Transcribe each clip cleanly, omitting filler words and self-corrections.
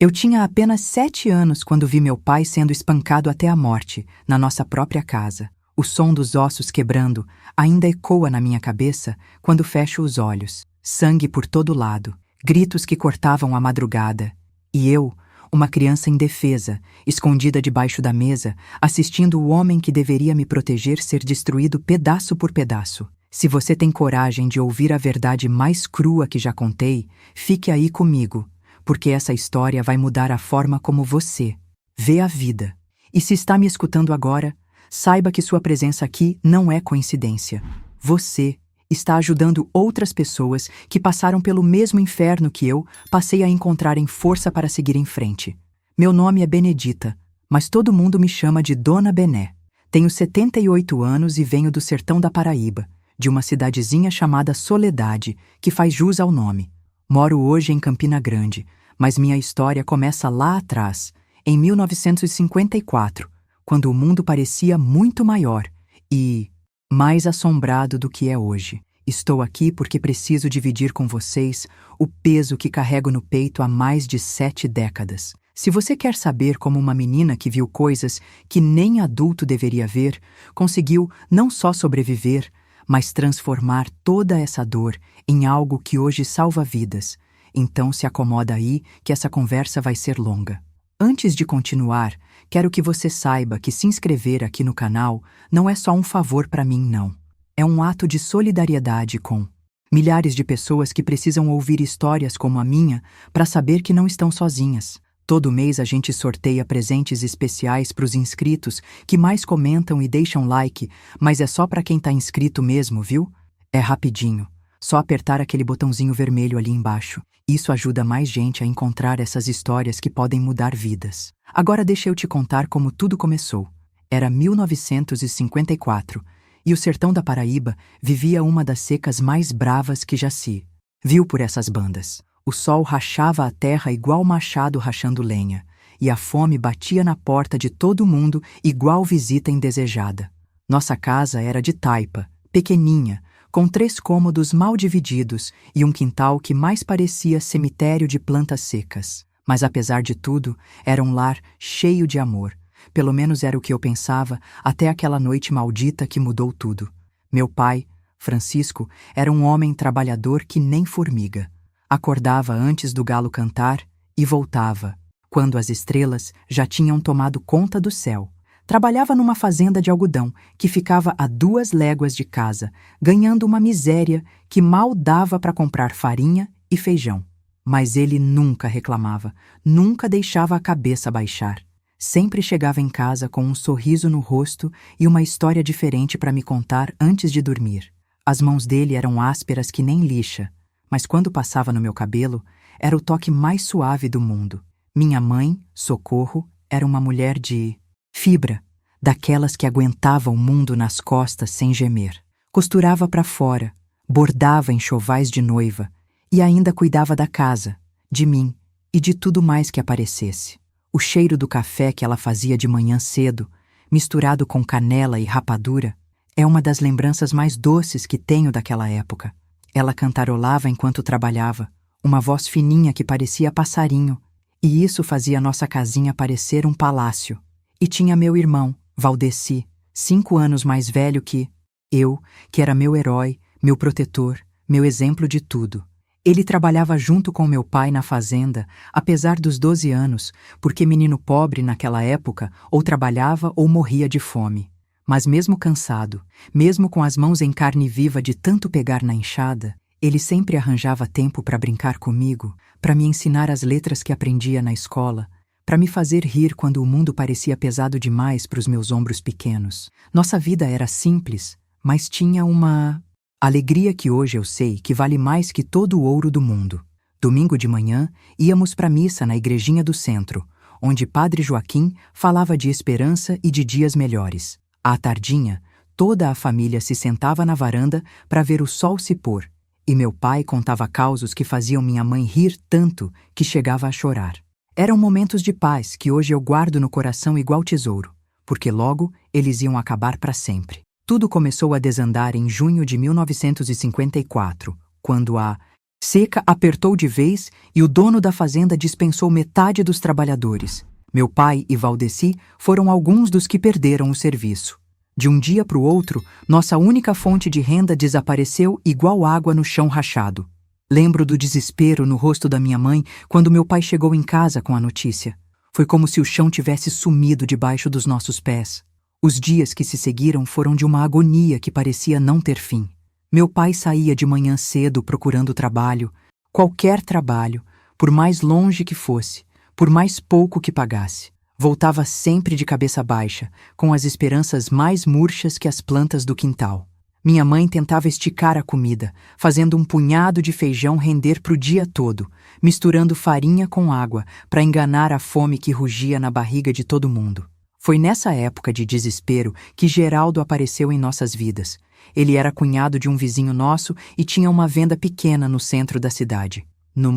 Eu tinha apenas 7 anos quando vi meu pai sendo espancado até a morte, na nossa própria casa. O som dos ossos quebrando ainda ecoa na minha cabeça quando fecho os olhos. Sangue por todo lado, gritos que cortavam a madrugada. E eu, uma criança indefesa, escondida debaixo da mesa, assistindo o homem que deveria me proteger ser destruído pedaço por pedaço. Se você tem coragem de ouvir a verdade mais crua que já contei, fique aí comigo, porque essa história vai mudar a forma como você vê a vida. E se está me escutando agora, saiba que sua presença aqui não é coincidência. Você está ajudando outras pessoas que passaram pelo mesmo inferno que eu passei a encontrarem força para seguir em frente. Meu nome é Benedita, mas todo mundo me chama de Dona Bené. Tenho 78 anos e venho do sertão da Paraíba, de uma cidadezinha chamada Soledade, que faz jus ao nome. Moro hoje em Campina Grande, mas minha história começa lá atrás, em 1954, quando o mundo parecia muito maior e mais assombrado do que é hoje. Estou aqui porque preciso dividir com vocês o peso que carrego no peito há mais de 7 décadas. Se você quer saber como uma menina que viu coisas que nem adulto deveria ver, conseguiu não só sobreviver, mas transformar toda essa dor em algo que hoje salva vidas, então se acomoda aí que essa conversa vai ser longa. Antes de continuar, quero que você saiba que se inscrever aqui no canal não é só um favor para mim, não. É um ato de solidariedade com milhares de pessoas que precisam ouvir histórias como a minha para saber que não estão sozinhas. Todo mês a gente sorteia presentes especiais para os inscritos que mais comentam e deixam like, mas é só para quem está inscrito mesmo, viu? É rapidinho. Só apertar aquele botãozinho vermelho ali embaixo. Isso ajuda mais gente a encontrar essas histórias que podem mudar vidas. Agora deixa eu te contar como tudo começou. Era 1954 e o sertão da Paraíba vivia uma das secas mais bravas que já se viu por essas bandas. O sol rachava a terra igual machado rachando lenha, e a fome batia na porta de todo mundo igual visita indesejada. Nossa casa era de taipa, pequeninha, com 3 cômodos mal divididos e um quintal que mais parecia cemitério de plantas secas. Mas apesar de tudo, era um lar cheio de amor. Pelo menos era o que eu pensava até aquela noite maldita que mudou tudo. Meu pai, Francisco, era um homem trabalhador que nem formiga. Acordava antes do galo cantar e voltava, quando as estrelas já tinham tomado conta do céu. Trabalhava numa fazenda de algodão que ficava a 2 léguas de casa, ganhando uma miséria que mal dava para comprar farinha e feijão. Mas ele nunca reclamava, nunca deixava a cabeça baixar. Sempre chegava em casa com um sorriso no rosto e uma história diferente para me contar antes de dormir. As mãos dele eram ásperas que nem lixa, mas quando passava no meu cabelo, era o toque mais suave do mundo. Minha mãe, Socorro, era uma mulher de fibra, daquelas que aguentava o mundo nas costas sem gemer. Costurava para fora, bordava enxovais de noiva e ainda cuidava da casa, de mim e de tudo mais que aparecesse. O cheiro do café que ela fazia de manhã cedo, misturado com canela e rapadura, é uma das lembranças mais doces que tenho daquela época. Ela cantarolava enquanto trabalhava, uma voz fininha que parecia passarinho, e isso fazia nossa casinha parecer um palácio. E tinha meu irmão, Valdeci, 5 anos mais velho que eu, que era meu herói, meu protetor, meu exemplo de tudo. Ele trabalhava junto com meu pai na fazenda, apesar dos 12 anos, porque menino pobre naquela época ou trabalhava ou morria de fome. Mas mesmo cansado, mesmo com as mãos em carne viva de tanto pegar na enxada, ele sempre arranjava tempo para brincar comigo, para me ensinar as letras que aprendia na escola, para me fazer rir quando o mundo parecia pesado demais para os meus ombros pequenos. Nossa vida era simples, mas tinha uma alegria que hoje eu sei que vale mais que todo o ouro do mundo. Domingo de manhã, íamos para a missa na igrejinha do centro, onde Padre Joaquim falava de esperança e de dias melhores. À tardinha, toda a família se sentava na varanda para ver o sol se pôr, e meu pai contava causos que faziam minha mãe rir tanto que chegava a chorar. Eram momentos de paz que hoje eu guardo no coração igual tesouro, porque logo eles iam acabar para sempre. Tudo começou a desandar em junho de 1954, quando a Seca apertou de vez e o dono da fazenda dispensou metade dos trabalhadores. Meu pai e Valdeci foram alguns dos que perderam o serviço. De um dia para o outro, nossa única fonte de renda desapareceu igual água no chão rachado. Lembro do desespero no rosto da minha mãe quando meu pai chegou em casa com a notícia. Foi como se o chão tivesse sumido debaixo dos nossos pés. Os dias que se seguiram foram de uma agonia que parecia não ter fim. Meu pai saía de manhã cedo procurando trabalho, qualquer trabalho, por mais longe que fosse, por mais pouco que pagasse. Voltava sempre de cabeça baixa, com as esperanças mais murchas que as plantas do quintal. Minha mãe tentava esticar a comida, fazendo um punhado de feijão render para o dia todo, misturando farinha com água para enganar a fome que rugia na barriga de todo mundo. Foi nessa época de desespero que Geraldo apareceu em nossas vidas. Ele era cunhado de um vizinho nosso e tinha uma venda pequena no centro da cidade. No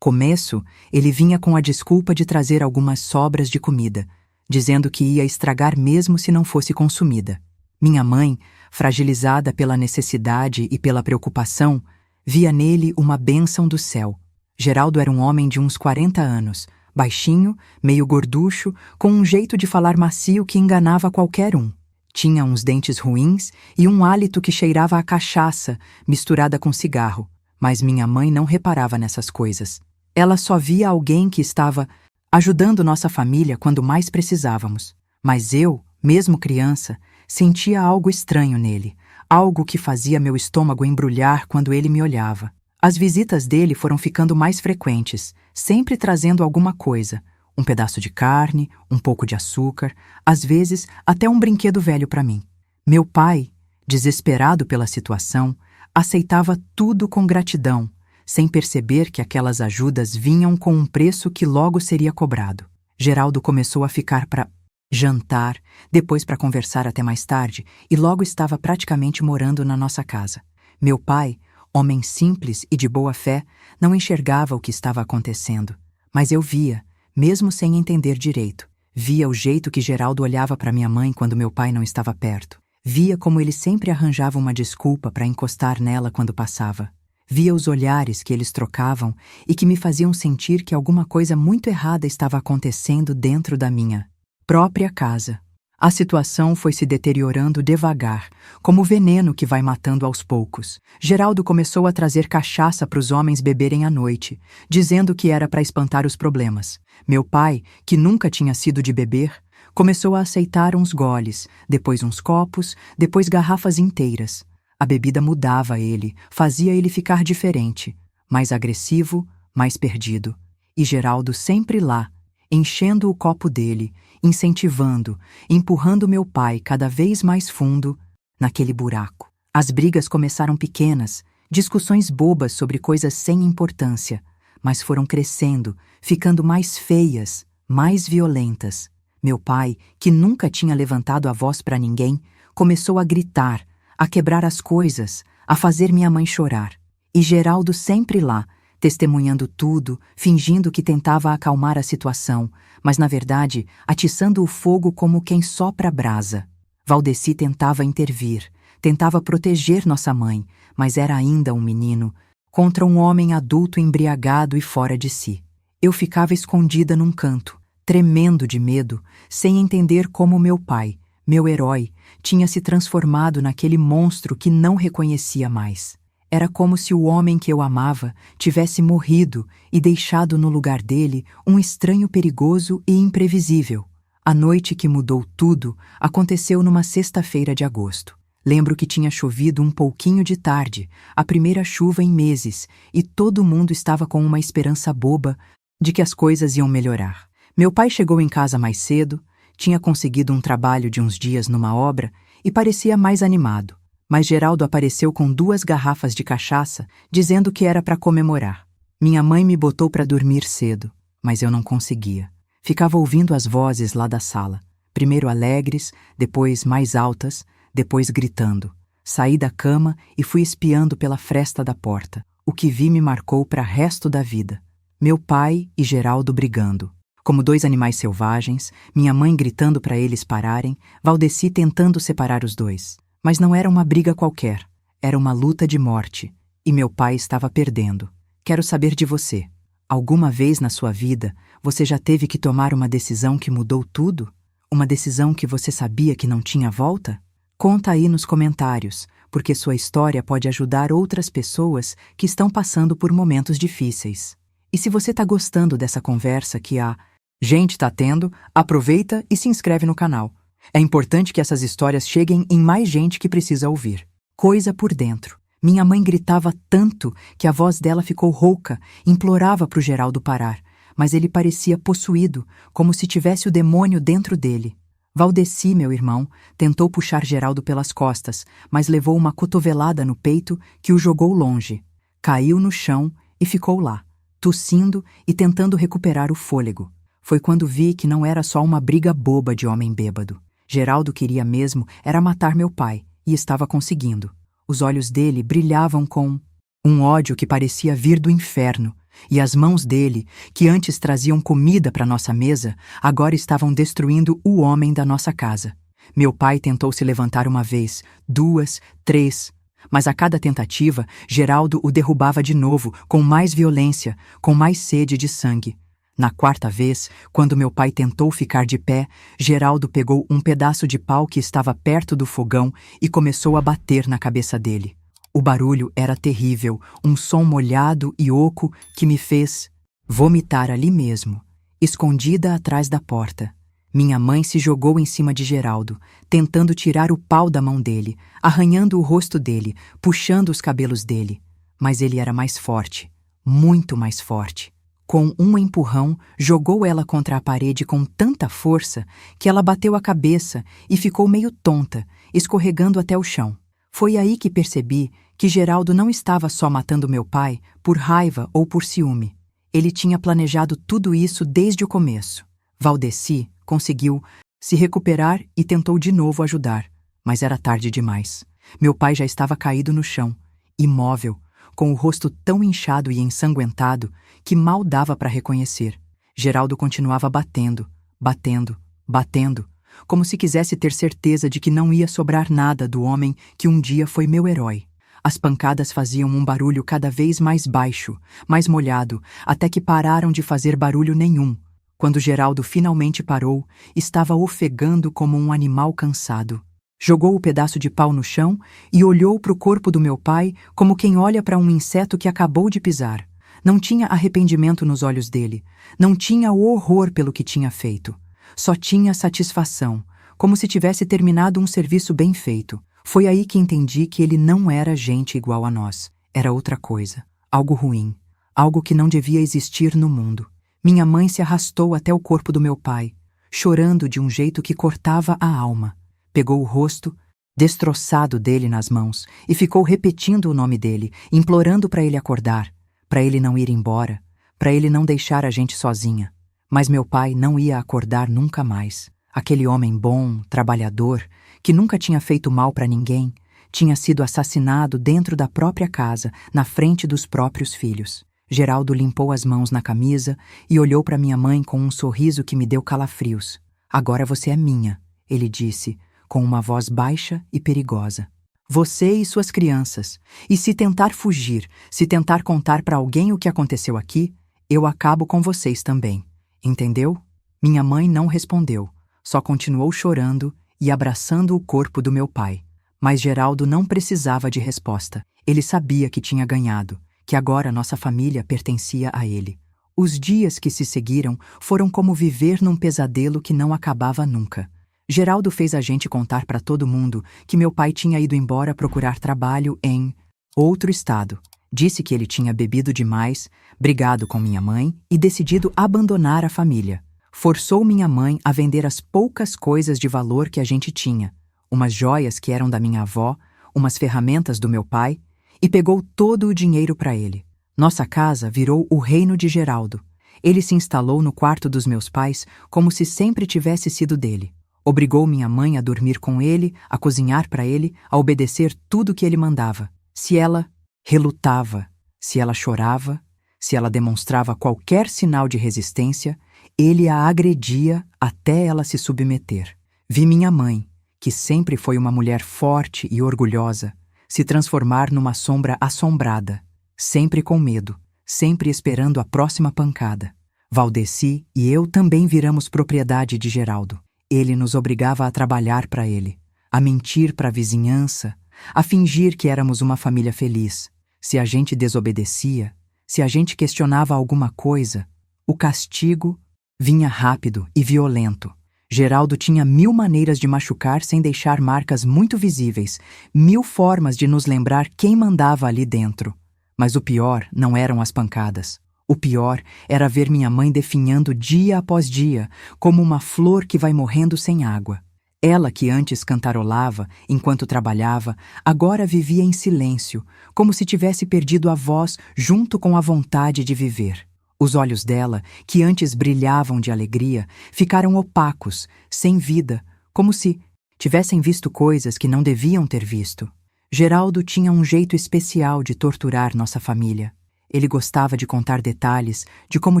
começo, ele vinha com a desculpa de trazer algumas sobras de comida, dizendo que ia estragar mesmo se não fosse consumida. Minha mãe, fragilizada pela necessidade e pela preocupação, via nele uma bênção do céu. Geraldo era um homem de uns 40 anos, baixinho, meio gorducho, com um jeito de falar macio que enganava qualquer um. Tinha uns dentes ruins e um hálito que cheirava a cachaça, misturada com cigarro. Mas minha mãe não reparava nessas coisas. Ela só via alguém que estava ajudando nossa família quando mais precisávamos. Mas eu, mesmo criança, sentia algo estranho nele, algo que fazia meu estômago embrulhar quando ele me olhava. As visitas dele foram ficando mais frequentes, sempre trazendo alguma coisa. Um pedaço de carne, um pouco de açúcar, às vezes até um brinquedo velho para mim. Meu pai, desesperado pela situação, aceitava tudo com gratidão, sem perceber que aquelas ajudas vinham com um preço que logo seria cobrado. Geraldo começou a ficar para jantar, depois para conversar até mais tarde, e logo estava praticamente morando na nossa casa. Meu pai, homem simples e de boa fé, não enxergava o que estava acontecendo, mas eu via, mesmo sem entender direito. Via o jeito que Geraldo olhava para minha mãe quando meu pai não estava perto. Via como ele sempre arranjava uma desculpa para encostar nela quando passava. Via os olhares que eles trocavam e que me faziam sentir que alguma coisa muito errada estava acontecendo dentro da minha própria casa. A situação foi se deteriorando devagar, como o veneno que vai matando aos poucos. Geraldo começou a trazer cachaça para os homens beberem à noite, dizendo que era para espantar os problemas. Meu pai, que nunca tinha sido de beber, começou a aceitar uns goles, depois uns copos, depois garrafas inteiras. A bebida mudava ele, fazia ele ficar diferente, mais agressivo, mais perdido. E Geraldo sempre lá, enchendo o copo dele, incentivando, empurrando meu pai cada vez mais fundo naquele buraco. As brigas começaram pequenas, discussões bobas sobre coisas sem importância, mas foram crescendo, ficando mais feias, mais violentas. Meu pai, que nunca tinha levantado a voz para ninguém, começou a gritar, a quebrar as coisas, a fazer minha mãe chorar. E Geraldo sempre lá, testemunhando tudo, fingindo que tentava acalmar a situação, mas na verdade atiçando o fogo como quem sopra a brasa. Valdeci tentava intervir, tentava proteger nossa mãe, mas era ainda um menino, contra um homem adulto embriagado e fora de si. Eu ficava escondida num canto, tremendo de medo, sem entender como meu pai, meu herói, tinha se transformado naquele monstro que não reconhecia mais. Era como se o homem que eu amava tivesse morrido e deixado no lugar dele um estranho perigoso e imprevisível. A noite que mudou tudo aconteceu numa sexta-feira de agosto. Lembro que tinha chovido um pouquinho de tarde, a primeira chuva em meses, e todo mundo estava com uma esperança boba de que as coisas iam melhorar. Meu pai chegou em casa mais cedo, tinha conseguido um trabalho de uns dias numa obra e parecia mais animado. Mas Geraldo apareceu com 2 garrafas de cachaça, dizendo que era para comemorar. Minha mãe me botou para dormir cedo, mas eu não conseguia. Ficava ouvindo as vozes lá da sala, primeiro alegres, depois mais altas, depois gritando. Saí da cama e fui espiando pela fresta da porta. O que vi me marcou para o resto da vida. Meu pai e Geraldo brigando. Como 2 animais selvagens, minha mãe gritando para eles pararem, Valdeci tentando separar os dois. Mas não era uma briga qualquer, era uma luta de morte. e meu pai estava perdendo. Quero saber de você. Alguma vez na sua vida, você já teve que tomar uma decisão que mudou tudo? Uma decisão que você sabia que não tinha volta? Conta aí nos comentários, porque sua história pode ajudar outras pessoas que estão passando por momentos difíceis. E se você está gostando dessa conversa que a gente está tendo, aproveita e se inscreve no canal. É importante que essas histórias cheguem em mais gente que precisa ouvir. Coisa por dentro. Minha mãe gritava tanto que a voz dela ficou rouca, implorava para o Geraldo parar, mas ele parecia possuído, como se tivesse o demônio dentro dele. Valdeci, meu irmão, tentou puxar Geraldo pelas costas, mas levou uma cotovelada no peito que o jogou longe. Caiu no chão e ficou lá, tossindo e tentando recuperar o fôlego. Foi quando vi que não era só uma briga boba de homem bêbado. Geraldo queria mesmo era matar meu pai, e estava conseguindo. Os olhos dele brilhavam com um ódio que parecia vir do inferno, e as mãos dele, que antes traziam comida para nossa mesa, agora estavam destruindo o homem da nossa casa. Meu pai tentou se levantar uma vez, duas, três, mas a cada tentativa, Geraldo o derrubava de novo, com mais violência, com mais sede de sangue. Na quarta vez, quando meu pai tentou ficar de pé, Geraldo pegou um pedaço de pau que estava perto do fogão e começou a bater na cabeça dele. O barulho era terrível, um som molhado e oco que me fez vomitar ali mesmo, escondida atrás da porta. Minha mãe se jogou em cima de Geraldo, tentando tirar o pau da mão dele, arranhando o rosto dele, puxando os cabelos dele. Mas ele era mais forte, muito mais forte. Com um empurrão, jogou ela contra a parede com tanta força que ela bateu a cabeça e ficou meio tonta, escorregando até o chão. Foi aí que percebi que Geraldo não estava só matando meu pai por raiva ou por ciúme. Ele tinha planejado tudo isso desde o começo. Valdeci conseguiu se recuperar e tentou de novo ajudar, mas era tarde demais. Meu pai já estava caído no chão, imóvel, com o rosto tão inchado e ensanguentado que mal dava para reconhecer. Geraldo continuava batendo, batendo, batendo, como se quisesse ter certeza de que não ia sobrar nada do homem que um dia foi meu herói. As pancadas faziam um barulho cada vez mais baixo, mais molhado, até que pararam de fazer barulho nenhum. Quando Geraldo finalmente parou, estava ofegando como um animal cansado. Jogou o pedaço de pau no chão e olhou para o corpo do meu pai como quem olha para um inseto que acabou de pisar. Não tinha arrependimento nos olhos dele, não tinha o horror pelo que tinha feito. Só tinha satisfação, como se tivesse terminado um serviço bem feito. Foi aí que entendi que ele não era gente igual a nós. Era outra coisa, algo ruim, algo que não devia existir no mundo. Minha mãe se arrastou até o corpo do meu pai, chorando de um jeito que cortava a alma. Pegou o rosto, destroçado dele nas mãos, e ficou repetindo o nome dele, implorando para ele acordar, para ele não ir embora, para ele não deixar a gente sozinha. Mas meu pai não ia acordar nunca mais. Aquele homem bom, trabalhador, que nunca tinha feito mal para ninguém, tinha sido assassinado dentro da própria casa, na frente dos próprios filhos. Geraldo limpou as mãos na camisa e olhou para minha mãe com um sorriso que me deu calafrios. "Agora você é minha", ele disse, com uma voz baixa e perigosa. "Você e suas crianças. E se tentar fugir, se tentar contar para alguém o que aconteceu aqui, eu acabo com vocês também. Entendeu?" Minha mãe não respondeu, só continuou chorando e abraçando o corpo do meu pai. Mas Geraldo não precisava de resposta. Ele sabia que tinha ganhado, que agora nossa família pertencia a ele. Os dias que se seguiram foram como viver num pesadelo que não acabava nunca. Geraldo fez a gente contar para todo mundo que meu pai tinha ido embora procurar trabalho em outro estado. Disse que ele tinha bebido demais, brigado com minha mãe e decidido abandonar a família. Forçou minha mãe a vender as poucas coisas de valor que a gente tinha, umas joias que eram da minha avó, umas ferramentas do meu pai, e pegou todo o dinheiro para ele. Nossa casa virou o reino de Geraldo. Ele se instalou no quarto dos meus pais como se sempre tivesse sido dele. Obrigou minha mãe a dormir com ele, a cozinhar para ele, a obedecer tudo que ele mandava. Se ela relutava, se ela chorava, se ela demonstrava qualquer sinal de resistência, ele a agredia até ela se submeter. Vi minha mãe, que sempre foi uma mulher forte e orgulhosa, se transformar numa sombra assombrada, sempre com medo, sempre esperando a próxima pancada. Valdeci e eu também viramos propriedade de Geraldo. Ele nos obrigava a trabalhar para ele, a mentir para a vizinhança, a fingir que éramos uma família feliz. Se a gente desobedecia, se a gente questionava alguma coisa, o castigo vinha rápido e violento. Geraldo tinha 1000 maneiras de machucar sem deixar marcas muito visíveis, 1000 formas de nos lembrar quem mandava ali dentro. Mas o pior não eram as pancadas. O pior era ver minha mãe definhando dia após dia, como uma flor que vai morrendo sem água. Ela, que antes cantarolava enquanto trabalhava, agora vivia em silêncio, como se tivesse perdido a voz junto com a vontade de viver. Os olhos dela, que antes brilhavam de alegria, ficaram opacos, sem vida, como se tivessem visto coisas que não deviam ter visto. Geraldo tinha um jeito especial de torturar nossa família. Ele gostava de contar detalhes de como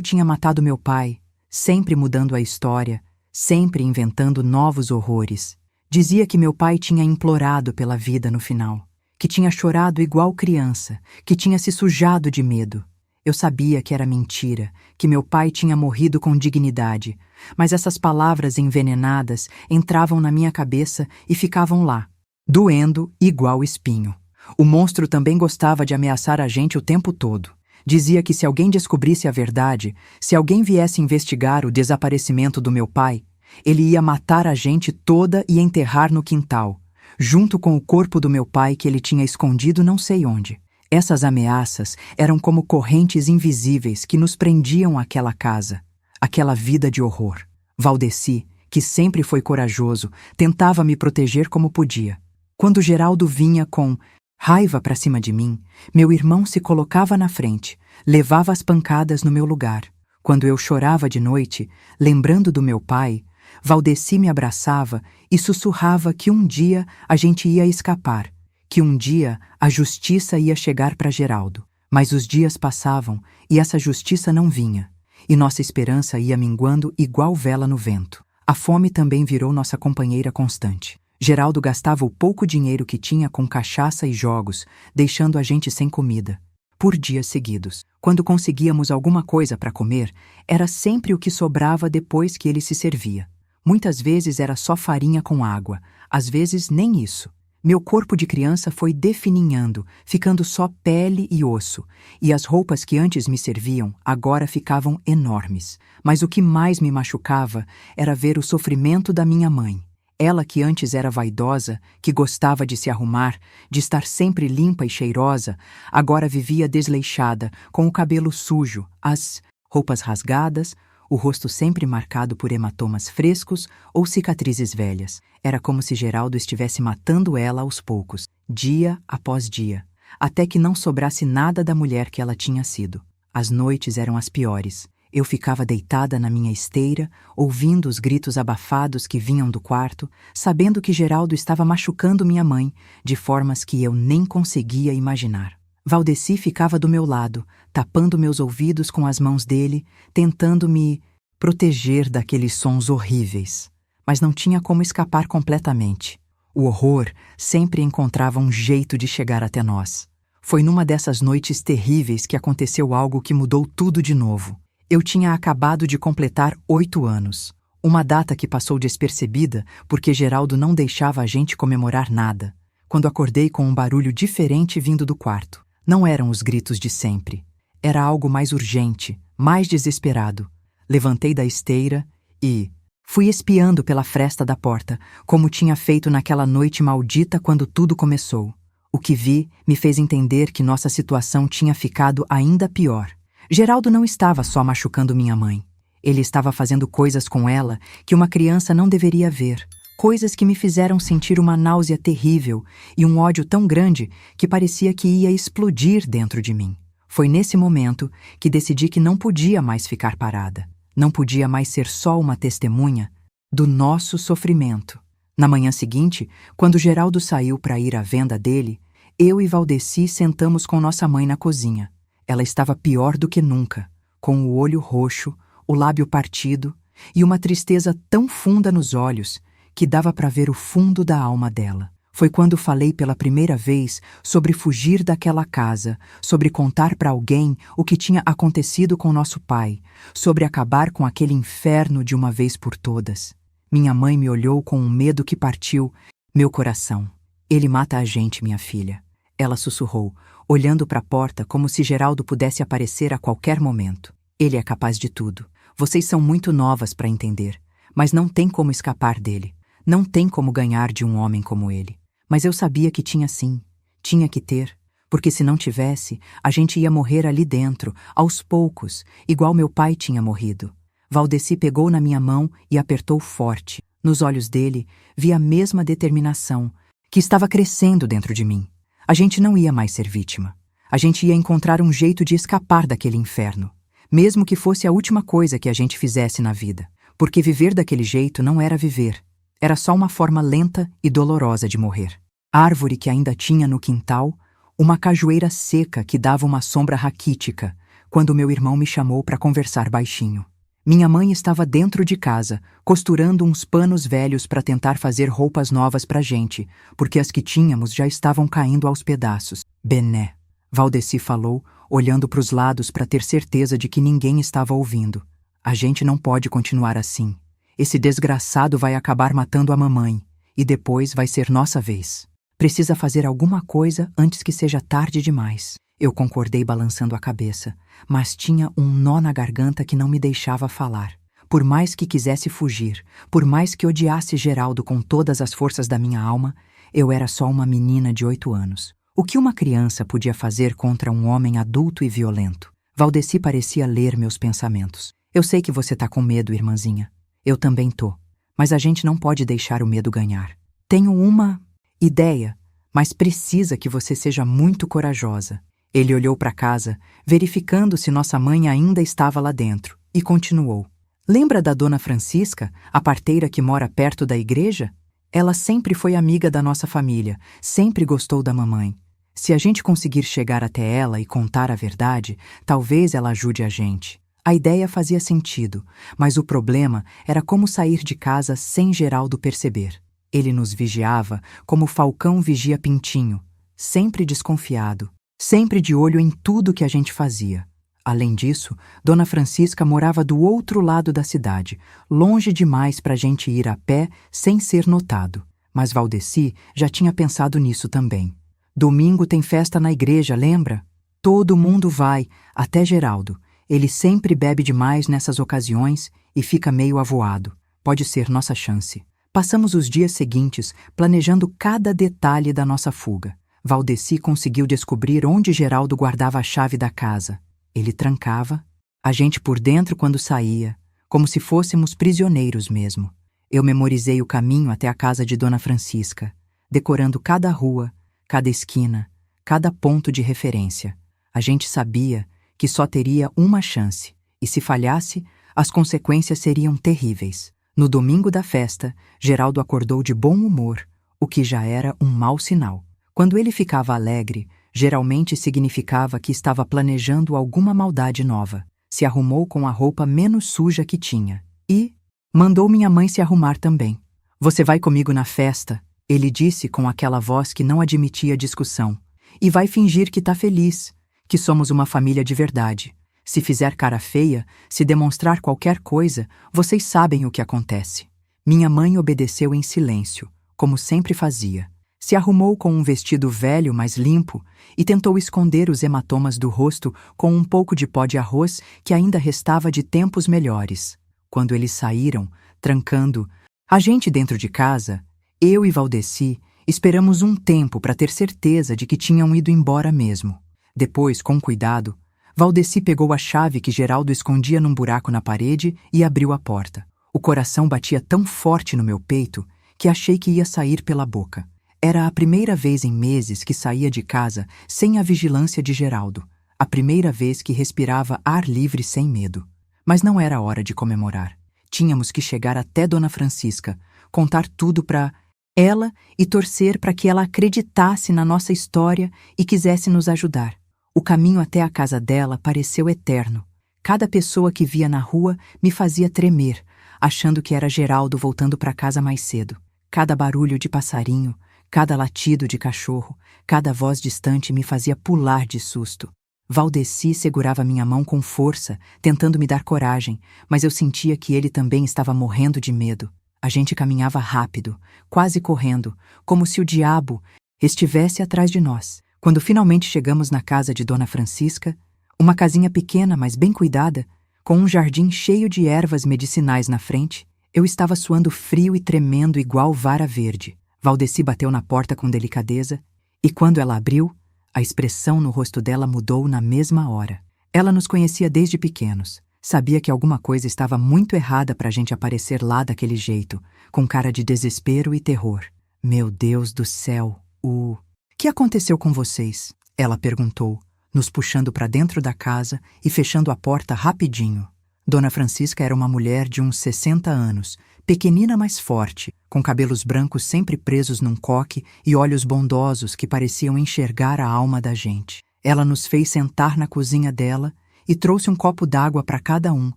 tinha matado meu pai, sempre mudando a história, sempre inventando novos horrores. Dizia que meu pai tinha implorado pela vida no final, que tinha chorado igual criança, que tinha se sujado de medo. Eu sabia que era mentira, que meu pai tinha morrido com dignidade, mas essas palavras envenenadas entravam na minha cabeça e ficavam lá, doendo igual espinho. O monstro também gostava de ameaçar a gente o tempo todo. Dizia que se alguém descobrisse a verdade, se alguém viesse investigar o desaparecimento do meu pai, ele ia matar a gente toda e enterrar no quintal, junto com o corpo do meu pai que ele tinha escondido não sei onde. Essas ameaças eram como correntes invisíveis que nos prendiam àquela casa, àquela vida de horror. Valdeci, que sempre foi corajoso, tentava me proteger como podia. Quando Geraldo vinha com raiva para cima de mim, meu irmão se colocava na frente, levava as pancadas no meu lugar. Quando eu chorava de noite, lembrando do meu pai, Valdeci me abraçava e sussurrava que um dia a gente ia escapar, que um dia a justiça ia chegar para Geraldo. Mas os dias passavam e essa justiça não vinha, e nossa esperança ia minguando igual vela no vento. A fome também virou nossa companheira constante. Geraldo gastava o pouco dinheiro que tinha com cachaça e jogos, deixando a gente sem comida, por dias seguidos. Quando conseguíamos alguma coisa para comer, era sempre o que sobrava depois que ele se servia. Muitas vezes era só farinha com água, às vezes nem isso. Meu corpo de criança foi defininhando, ficando só pele e osso, e as roupas que antes me serviam agora ficavam enormes. Mas o que mais me machucava era ver o sofrimento da minha mãe. Ela, que antes era vaidosa, que gostava de se arrumar, de estar sempre limpa e cheirosa, agora vivia desleixada, com o cabelo sujo, as roupas rasgadas, o rosto sempre marcado por hematomas frescos ou cicatrizes velhas. Era como se Geraldo estivesse matando ela aos poucos, dia após dia, até que não sobrasse nada da mulher que ela tinha sido. As noites eram as piores. Eu ficava deitada na minha esteira, ouvindo os gritos abafados que vinham do quarto, sabendo que Geraldo estava machucando minha mãe, de formas que eu nem conseguia imaginar. Valdeci ficava do meu lado, tapando meus ouvidos com as mãos dele, tentando me proteger daqueles sons horríveis. Mas não tinha como escapar completamente. O horror sempre encontrava um jeito de chegar até nós. Foi numa dessas noites terríveis que aconteceu algo que mudou tudo de novo. Eu tinha acabado de completar 8 anos, uma data que passou despercebida porque Geraldo não deixava a gente comemorar nada, quando acordei com um barulho diferente vindo do quarto. Não eram os gritos de sempre. Era algo mais urgente, mais desesperado. Levantei da esteira e fui espiando pela fresta da porta, como tinha feito naquela noite maldita quando tudo começou. O que vi me fez entender que nossa situação tinha ficado ainda pior. Geraldo não estava só machucando minha mãe. Ele estava fazendo coisas com ela que uma criança não deveria ver. Coisas que me fizeram sentir uma náusea terrível e um ódio tão grande que parecia que ia explodir dentro de mim. Foi nesse momento que decidi que não podia mais ficar parada. Não podia mais ser só uma testemunha do nosso sofrimento. Na manhã seguinte, quando Geraldo saiu para ir à venda dele, eu e Valdeci sentamos com nossa mãe na cozinha. Ela estava pior do que nunca, com o olho roxo, o lábio partido e uma tristeza tão funda nos olhos que dava para ver o fundo da alma dela. Foi quando falei pela primeira vez sobre fugir daquela casa, sobre contar para alguém o que tinha acontecido com nosso pai, sobre acabar com aquele inferno de uma vez por todas. Minha mãe me olhou com um medo que partiu meu coração. Ele mata a gente, minha filha. Ela sussurrou, olhando para a porta como se Geraldo pudesse aparecer a qualquer momento. Ele é capaz de tudo. Vocês são muito novas para entender, mas não tem como escapar dele. Não tem como ganhar de um homem como ele. Mas eu sabia que tinha sim. Tinha que ter. Porque se não tivesse, a gente ia morrer ali dentro, aos poucos, igual meu pai tinha morrido. Valdeci pegou na minha mão e apertou forte. Nos olhos dele, vi a mesma determinação, que estava crescendo dentro de mim. A gente não ia mais ser vítima. A gente ia encontrar um jeito de escapar daquele inferno. Mesmo que fosse a última coisa que a gente fizesse na vida. Porque viver daquele jeito não era viver. Era só uma forma lenta e dolorosa de morrer. A árvore que ainda tinha no quintal, uma cajueira seca que dava uma sombra raquítica, quando meu irmão me chamou para conversar baixinho. Minha mãe estava dentro de casa, costurando uns panos velhos para tentar fazer roupas novas pra gente, porque as que tínhamos já estavam caindo aos pedaços. Bené, Valdeci falou, olhando para os lados para ter certeza de que ninguém estava ouvindo. A gente não pode continuar assim. Esse desgraçado vai acabar matando a mamãe, e depois vai ser nossa vez. Precisa fazer alguma coisa antes que seja tarde demais. Eu concordei balançando a cabeça, mas tinha um nó na garganta que não me deixava falar. Por mais que quisesse fugir, por mais que odiasse Geraldo com todas as forças da minha alma, eu era só uma menina de 8 anos. O que uma criança podia fazer contra um homem adulto e violento? Valdeci parecia ler meus pensamentos. Eu sei que você tá com medo, irmãzinha. Eu também tô. Mas a gente não pode deixar o medo ganhar. Tenho uma ideia, mas precisa que você seja muito corajosa. Ele olhou para casa, verificando se nossa mãe ainda estava lá dentro, e continuou. Lembra da Dona Francisca, a parteira que mora perto da igreja? Ela sempre foi amiga da nossa família, sempre gostou da mamãe. Se a gente conseguir chegar até ela e contar a verdade, talvez ela ajude a gente. A ideia fazia sentido, mas o problema era como sair de casa sem Geraldo perceber. Ele nos vigiava como Falcão vigia Pintinho, sempre desconfiado, sempre de olho em tudo que a gente fazia. Além disso, Dona Francisca morava do outro lado da cidade, longe demais para a gente ir a pé sem ser notado. Mas Valdeci já tinha pensado nisso também. Domingo tem festa na igreja, lembra? Todo mundo vai, até Geraldo. Ele sempre bebe demais nessas ocasiões e fica meio avoado. Pode ser nossa chance. Passamos os dias seguintes planejando cada detalhe da nossa fuga. Valdeci conseguiu descobrir onde Geraldo guardava a chave da casa. Ele trancava, a gente por dentro quando saía, como se fôssemos prisioneiros mesmo. Eu memorizei o caminho até a casa de Dona Francisca, decorando cada rua, cada esquina, cada ponto de referência. A gente sabia que só teria uma chance, e se falhasse, as consequências seriam terríveis. No domingo da festa, Geraldo acordou de bom humor, o que já era um mau sinal. Quando ele ficava alegre, geralmente significava que estava planejando alguma maldade nova. Se arrumou com a roupa menos suja que tinha e mandou minha mãe se arrumar também. Você vai comigo na festa, ele disse com aquela voz que não admitia discussão, e vai fingir que tá feliz, que somos uma família de verdade. Se fizer cara feia, se demonstrar qualquer coisa, vocês sabem o que acontece. Minha mãe obedeceu em silêncio, como sempre fazia. Se arrumou com um vestido velho, mas limpo, e tentou esconder os hematomas do rosto com um pouco de pó de arroz que ainda restava de tempos melhores. Quando eles saíram, trancando a gente dentro de casa, eu e Valdeci esperamos um tempo para ter certeza de que tinham ido embora mesmo. Depois, com cuidado, Valdeci pegou a chave que Geraldo escondia num buraco na parede e abriu a porta. O coração batia tão forte no meu peito que achei que ia sair pela boca. Era a primeira vez em meses que saía de casa sem a vigilância de Geraldo. A primeira vez que respirava ar livre sem medo. Mas não era hora de comemorar. Tínhamos que chegar até Dona Francisca, contar tudo para ela e torcer para que ela acreditasse na nossa história e quisesse nos ajudar. O caminho até a casa dela pareceu eterno. Cada pessoa que via na rua me fazia tremer, achando que era Geraldo voltando para casa mais cedo. Cada barulho de passarinho, Cada latido de cachorro, cada voz distante me fazia pular de susto. Valdeci segurava minha mão com força, tentando me dar coragem, mas eu sentia que ele também estava morrendo de medo. A gente caminhava rápido, quase correndo, como se o diabo estivesse atrás de nós. Quando finalmente chegamos na casa de Dona Francisca, uma casinha pequena, mas bem cuidada, com um jardim cheio de ervas medicinais na frente, eu estava suando frio e tremendo igual vara verde. Valdeci bateu na porta com delicadeza, e quando ela abriu, a expressão no rosto dela mudou na mesma hora. Ela nos conhecia desde pequenos. Sabia que alguma coisa estava muito errada para a gente aparecer lá daquele jeito, com cara de desespero e terror. Meu Deus do céu, O que aconteceu com vocês? Ela perguntou, nos puxando para dentro da casa e fechando a porta rapidinho. Dona Francisca era uma mulher de uns 60 anos, pequenina mas forte, com cabelos brancos sempre presos num coque e olhos bondosos que pareciam enxergar a alma da gente. Ela nos fez sentar na cozinha dela e trouxe um copo d'água para cada um,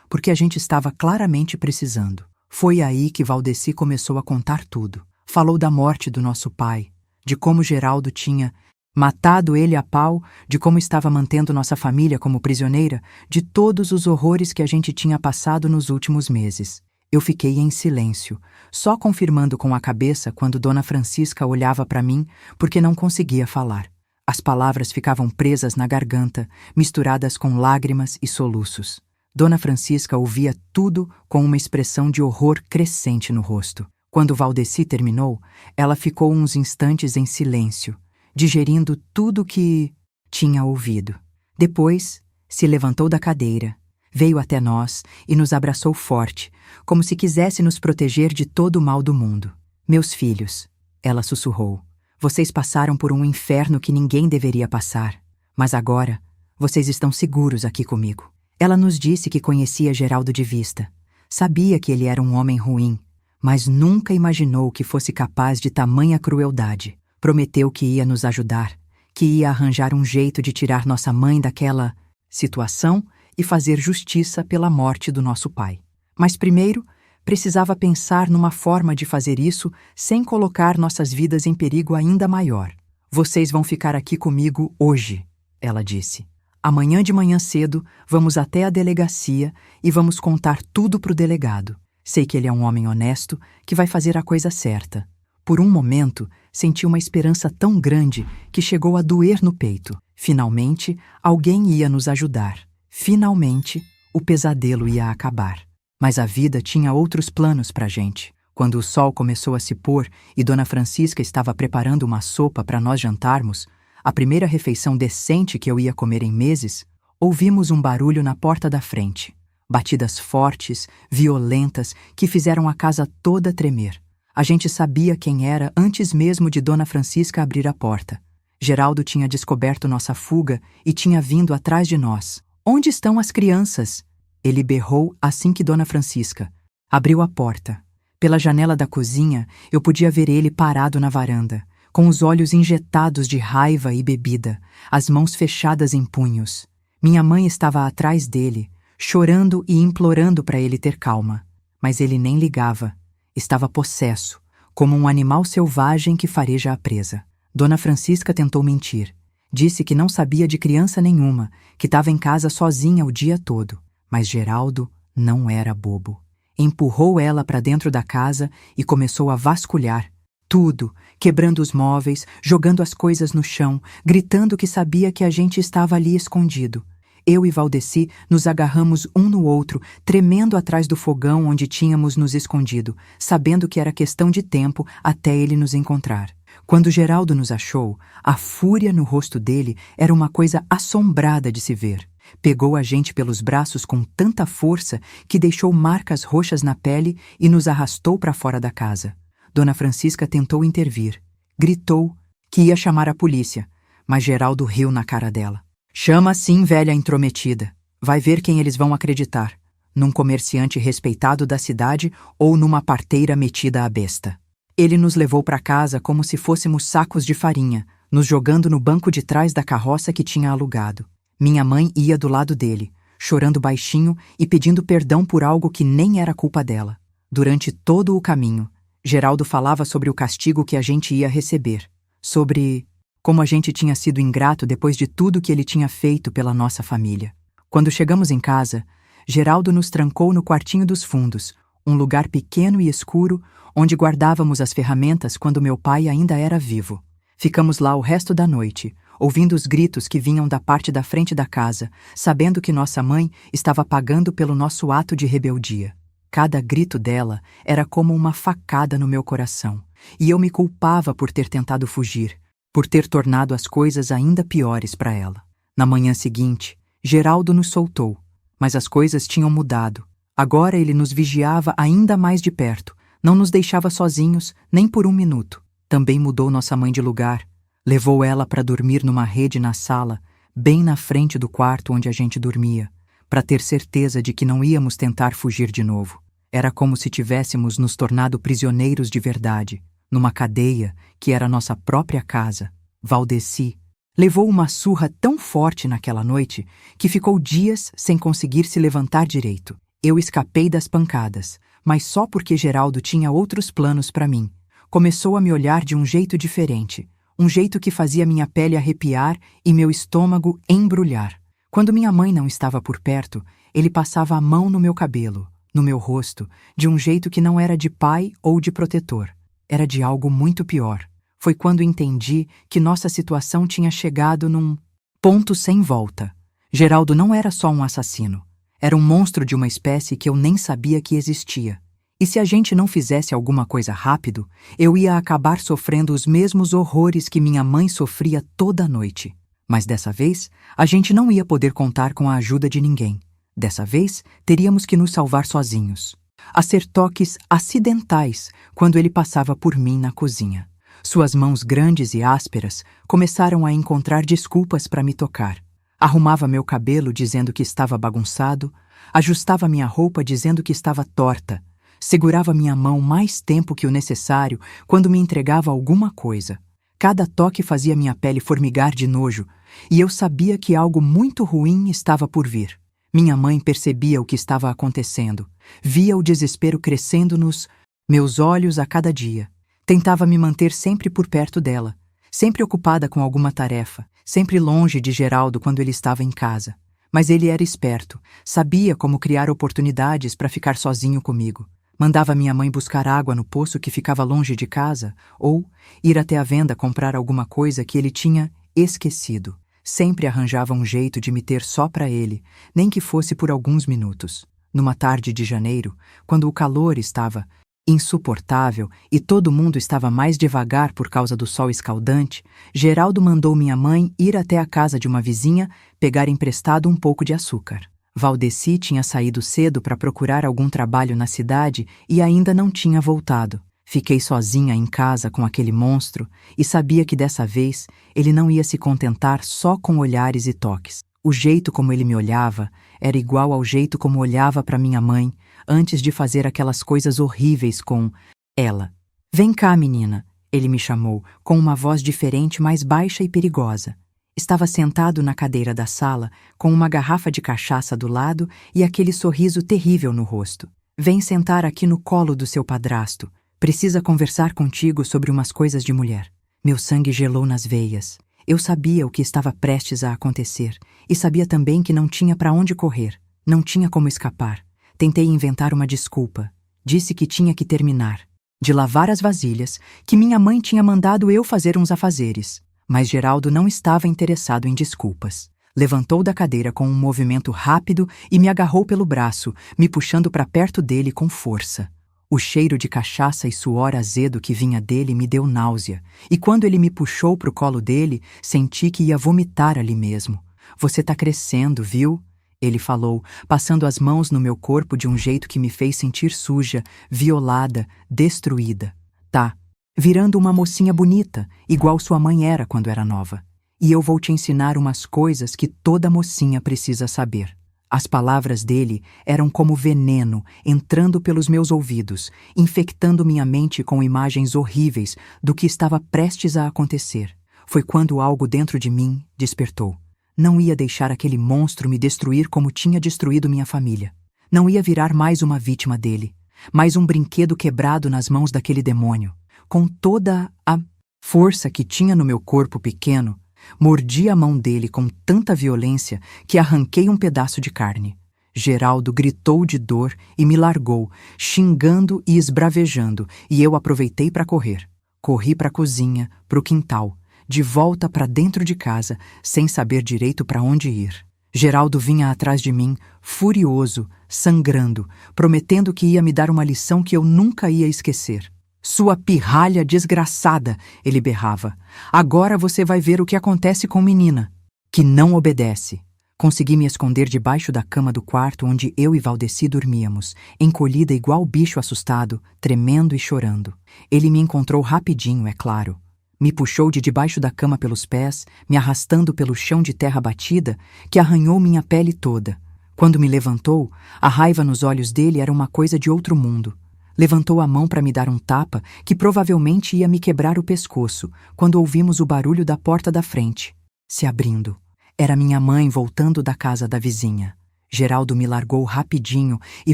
porque a gente estava claramente precisando. Foi aí que Valdeci começou a contar tudo. Falou da morte do nosso pai, de como Geraldo tinha matado ele a pau, de como estava mantendo nossa família como prisioneira, de todos os horrores que a gente tinha passado nos últimos meses. Eu fiquei em silêncio, só confirmando com a cabeça quando Dona Francisca olhava para mim, porque não conseguia falar. As palavras ficavam presas na garganta, misturadas com lágrimas e soluços. Dona Francisca ouvia tudo com uma expressão de horror crescente no rosto. Quando Valdeci terminou, ela ficou uns instantes em silêncio, digerindo tudo que tinha ouvido. Depois, se levantou da cadeira, veio até nós e nos abraçou forte, como se quisesse nos proteger de todo o mal do mundo. Meus filhos, ela sussurrou, vocês passaram por um inferno que ninguém deveria passar, mas agora vocês estão seguros aqui comigo. Ela nos disse que conhecia Geraldo de vista, sabia que ele era um homem ruim, mas nunca imaginou que fosse capaz de tamanha crueldade. Prometeu que ia nos ajudar, que ia arranjar um jeito de tirar nossa mãe daquela situação e fazer justiça pela morte do nosso pai. Mas primeiro, precisava pensar numa forma de fazer isso sem colocar nossas vidas em perigo ainda maior. Vocês vão ficar aqui comigo hoje, ela disse. Amanhã de manhã cedo, vamos até a delegacia e vamos contar tudo pro delegado. Sei que ele é um homem honesto, que vai fazer a coisa certa. Por um momento, senti uma esperança tão grande que chegou a doer no peito. Finalmente, alguém ia nos ajudar. Finalmente, o pesadelo ia acabar. Mas a vida tinha outros planos pra gente. Quando o sol começou a se pôr e Dona Francisca estava preparando uma sopa para nós jantarmos, a primeira refeição decente que eu ia comer em meses, ouvimos um barulho na porta da frente. Batidas fortes, violentas, que fizeram a casa toda tremer. A gente sabia quem era antes mesmo de Dona Francisca abrir a porta. Geraldo tinha descoberto nossa fuga e tinha vindo atrás de nós. Onde estão as crianças? Ele berrou assim que Dona Francisca abriu a porta. Pela janela da cozinha, eu podia ver ele parado na varanda, com os olhos injetados de raiva e bebida, as mãos fechadas em punhos. Minha mãe estava atrás dele, chorando e implorando para ele ter calma. Mas ele nem ligava. Estava possesso, como um animal selvagem que fareja a presa. Dona Francisca tentou mentir. Disse que não sabia de criança nenhuma, que estava em casa sozinha o dia todo. Mas Geraldo não era bobo. Empurrou ela para dentro da casa e começou a vasculhar. Tudo, quebrando os móveis, jogando as coisas no chão, gritando que sabia que a gente estava ali escondido. Eu e Valdeci nos agarramos um no outro, tremendo atrás do fogão onde tínhamos nos escondido, sabendo que era questão de tempo até ele nos encontrar. Quando Geraldo nos achou, a fúria no rosto dele era uma coisa assombrada de se ver. Pegou a gente pelos braços com tanta força que deixou marcas roxas na pele e nos arrastou para fora da casa. Dona Francisca tentou intervir. Gritou que ia chamar a polícia, mas Geraldo riu na cara dela. Chama sim, velha intrometida. Vai ver quem eles vão acreditar. Num comerciante respeitado da cidade ou numa parteira metida à besta. Ele nos levou para casa como se fôssemos sacos de farinha, nos jogando no banco de trás da carroça que tinha alugado. Minha mãe ia do lado dele, chorando baixinho e pedindo perdão por algo que nem era culpa dela. Durante todo o caminho, Geraldo falava sobre o castigo que a gente ia receber, sobre como a gente tinha sido ingrato depois de tudo que ele tinha feito pela nossa família. Quando chegamos em casa, Geraldo nos trancou no quartinho dos fundos, um lugar pequeno e escuro onde guardávamos as ferramentas quando meu pai ainda era vivo. Ficamos lá o resto da noite, ouvindo os gritos que vinham da parte da frente da casa, sabendo que nossa mãe estava pagando pelo nosso ato de rebeldia. Cada grito dela era como uma facada no meu coração, e eu me culpava por ter tentado fugir, por ter tornado as coisas ainda piores para ela. Na manhã seguinte, Geraldo nos soltou, mas as coisas tinham mudado. Agora ele nos vigiava ainda mais de perto, não nos deixava sozinhos nem por um minuto. Também mudou nossa mãe de lugar, levou ela para dormir numa rede na sala, bem na frente do quarto onde a gente dormia, para ter certeza de que não íamos tentar fugir de novo. Era como se tivéssemos nos tornado prisioneiros de verdade, numa cadeia que era nossa própria casa. Valdeci levou uma surra tão forte naquela noite que ficou dias sem conseguir se levantar direito. Eu escapei das pancadas, mas só porque Geraldo tinha outros planos para mim. Começou a me olhar de um jeito diferente, um jeito que fazia minha pele arrepiar e meu estômago embrulhar. Quando minha mãe não estava por perto, ele passava a mão no meu cabelo, no meu rosto, de um jeito que não era de pai ou de protetor. Era de algo muito pior. Foi quando entendi que nossa situação tinha chegado num ponto sem volta. Geraldo não era só um assassino. Era um monstro de uma espécie que eu nem sabia que existia. E se a gente não fizesse alguma coisa rápido, eu ia acabar sofrendo os mesmos horrores que minha mãe sofria toda noite. Mas dessa vez, a gente não ia poder contar com a ajuda de ninguém. Dessa vez, teríamos que nos salvar sozinhos. A ser toques acidentais quando ele passava por mim na cozinha. Suas mãos grandes e ásperas começaram a encontrar desculpas para me tocar. Arrumava meu cabelo dizendo que estava bagunçado, ajustava minha roupa dizendo que estava torta, segurava minha mão mais tempo que o necessário quando me entregava alguma coisa. Cada toque fazia minha pele formigar de nojo, e eu sabia que algo muito ruim estava por vir. Minha mãe percebia o que estava acontecendo, via o desespero crescendo nos meus olhos a cada dia. Tentava me manter sempre por perto dela, sempre ocupada com alguma tarefa, sempre longe de Geraldo quando ele estava em casa. Mas ele era esperto, sabia como criar oportunidades para ficar sozinho comigo. Mandava minha mãe buscar água no poço que ficava longe de casa, ou ir até a venda comprar alguma coisa que ele tinha esquecido. Sempre arranjava um jeito de me ter só para ele, nem que fosse por alguns minutos. Numa tarde de janeiro, quando o calor estava insuportável e todo mundo estava mais devagar por causa do sol escaldante, Geraldo mandou minha mãe ir até a casa de uma vizinha pegar emprestado um pouco de açúcar. Valdeci tinha saído cedo para procurar algum trabalho na cidade e ainda não tinha voltado. Fiquei sozinha em casa com aquele monstro e sabia que dessa vez ele não ia se contentar só com olhares e toques. O jeito como ele me olhava era igual ao jeito como olhava para minha mãe antes de fazer aquelas coisas horríveis com ela. "Vem cá, menina", ele me chamou, com uma voz diferente, mais baixa e perigosa. Estava sentado na cadeira da sala, com uma garrafa de cachaça do lado e aquele sorriso terrível no rosto. "Vem sentar aqui no colo do seu padrasto. Precisa conversar contigo sobre umas coisas de mulher." Meu sangue gelou nas veias. Eu sabia o que estava prestes a acontecer e sabia também que não tinha para onde correr, não tinha como escapar. Tentei inventar uma desculpa. Disse que tinha que terminar de lavar as vasilhas, que minha mãe tinha mandado eu fazer uns afazeres. Mas Geraldo não estava interessado em desculpas. Levantou da cadeira com um movimento rápido e me agarrou pelo braço, me puxando para perto dele com força. O cheiro de cachaça e suor azedo que vinha dele me deu náusea, e quando ele me puxou para o colo dele, senti que ia vomitar ali mesmo. "Você tá crescendo, viu?" ele falou, passando as mãos no meu corpo de um jeito que me fez sentir suja, violada, destruída. "Tá virando uma mocinha bonita, igual sua mãe era quando era nova. E eu vou te ensinar umas coisas que toda mocinha precisa saber." As palavras dele eram como veneno entrando pelos meus ouvidos, infectando minha mente com imagens horríveis do que estava prestes a acontecer. Foi quando algo dentro de mim despertou. Não ia deixar aquele monstro me destruir como tinha destruído minha família. Não ia virar mais uma vítima dele. mais um brinquedo quebrado nas mãos daquele demônio. Com toda a força que tinha no meu corpo pequeno, mordi a mão dele com tanta violência que arranquei um pedaço de carne. Geraldo gritou de dor e me largou, xingando e esbravejando, e eu aproveitei para correr. Corri para a cozinha, para o quintal, de volta para dentro de casa, sem saber direito para onde ir. Geraldo vinha atrás de mim, furioso, sangrando, prometendo que ia me dar uma lição que eu nunca ia esquecer. "Sua pirralha desgraçada", ele berrava. "Agora você vai ver o que acontece com menina, que não obedece." Consegui me esconder debaixo da cama do quarto onde eu e Valdeci dormíamos, encolhida igual bicho assustado, tremendo e chorando. Ele me encontrou rapidinho, é claro. Me puxou de debaixo da cama pelos pés, me arrastando pelo chão de terra batida, que arranhou minha pele toda. Quando me levantou, a raiva nos olhos dele era uma coisa de outro mundo. Levantou a mão para me dar um tapa que provavelmente ia me quebrar o pescoço, quando ouvimos o barulho da porta da frente se abrindo. Era minha mãe voltando da casa da vizinha. Geraldo me largou rapidinho e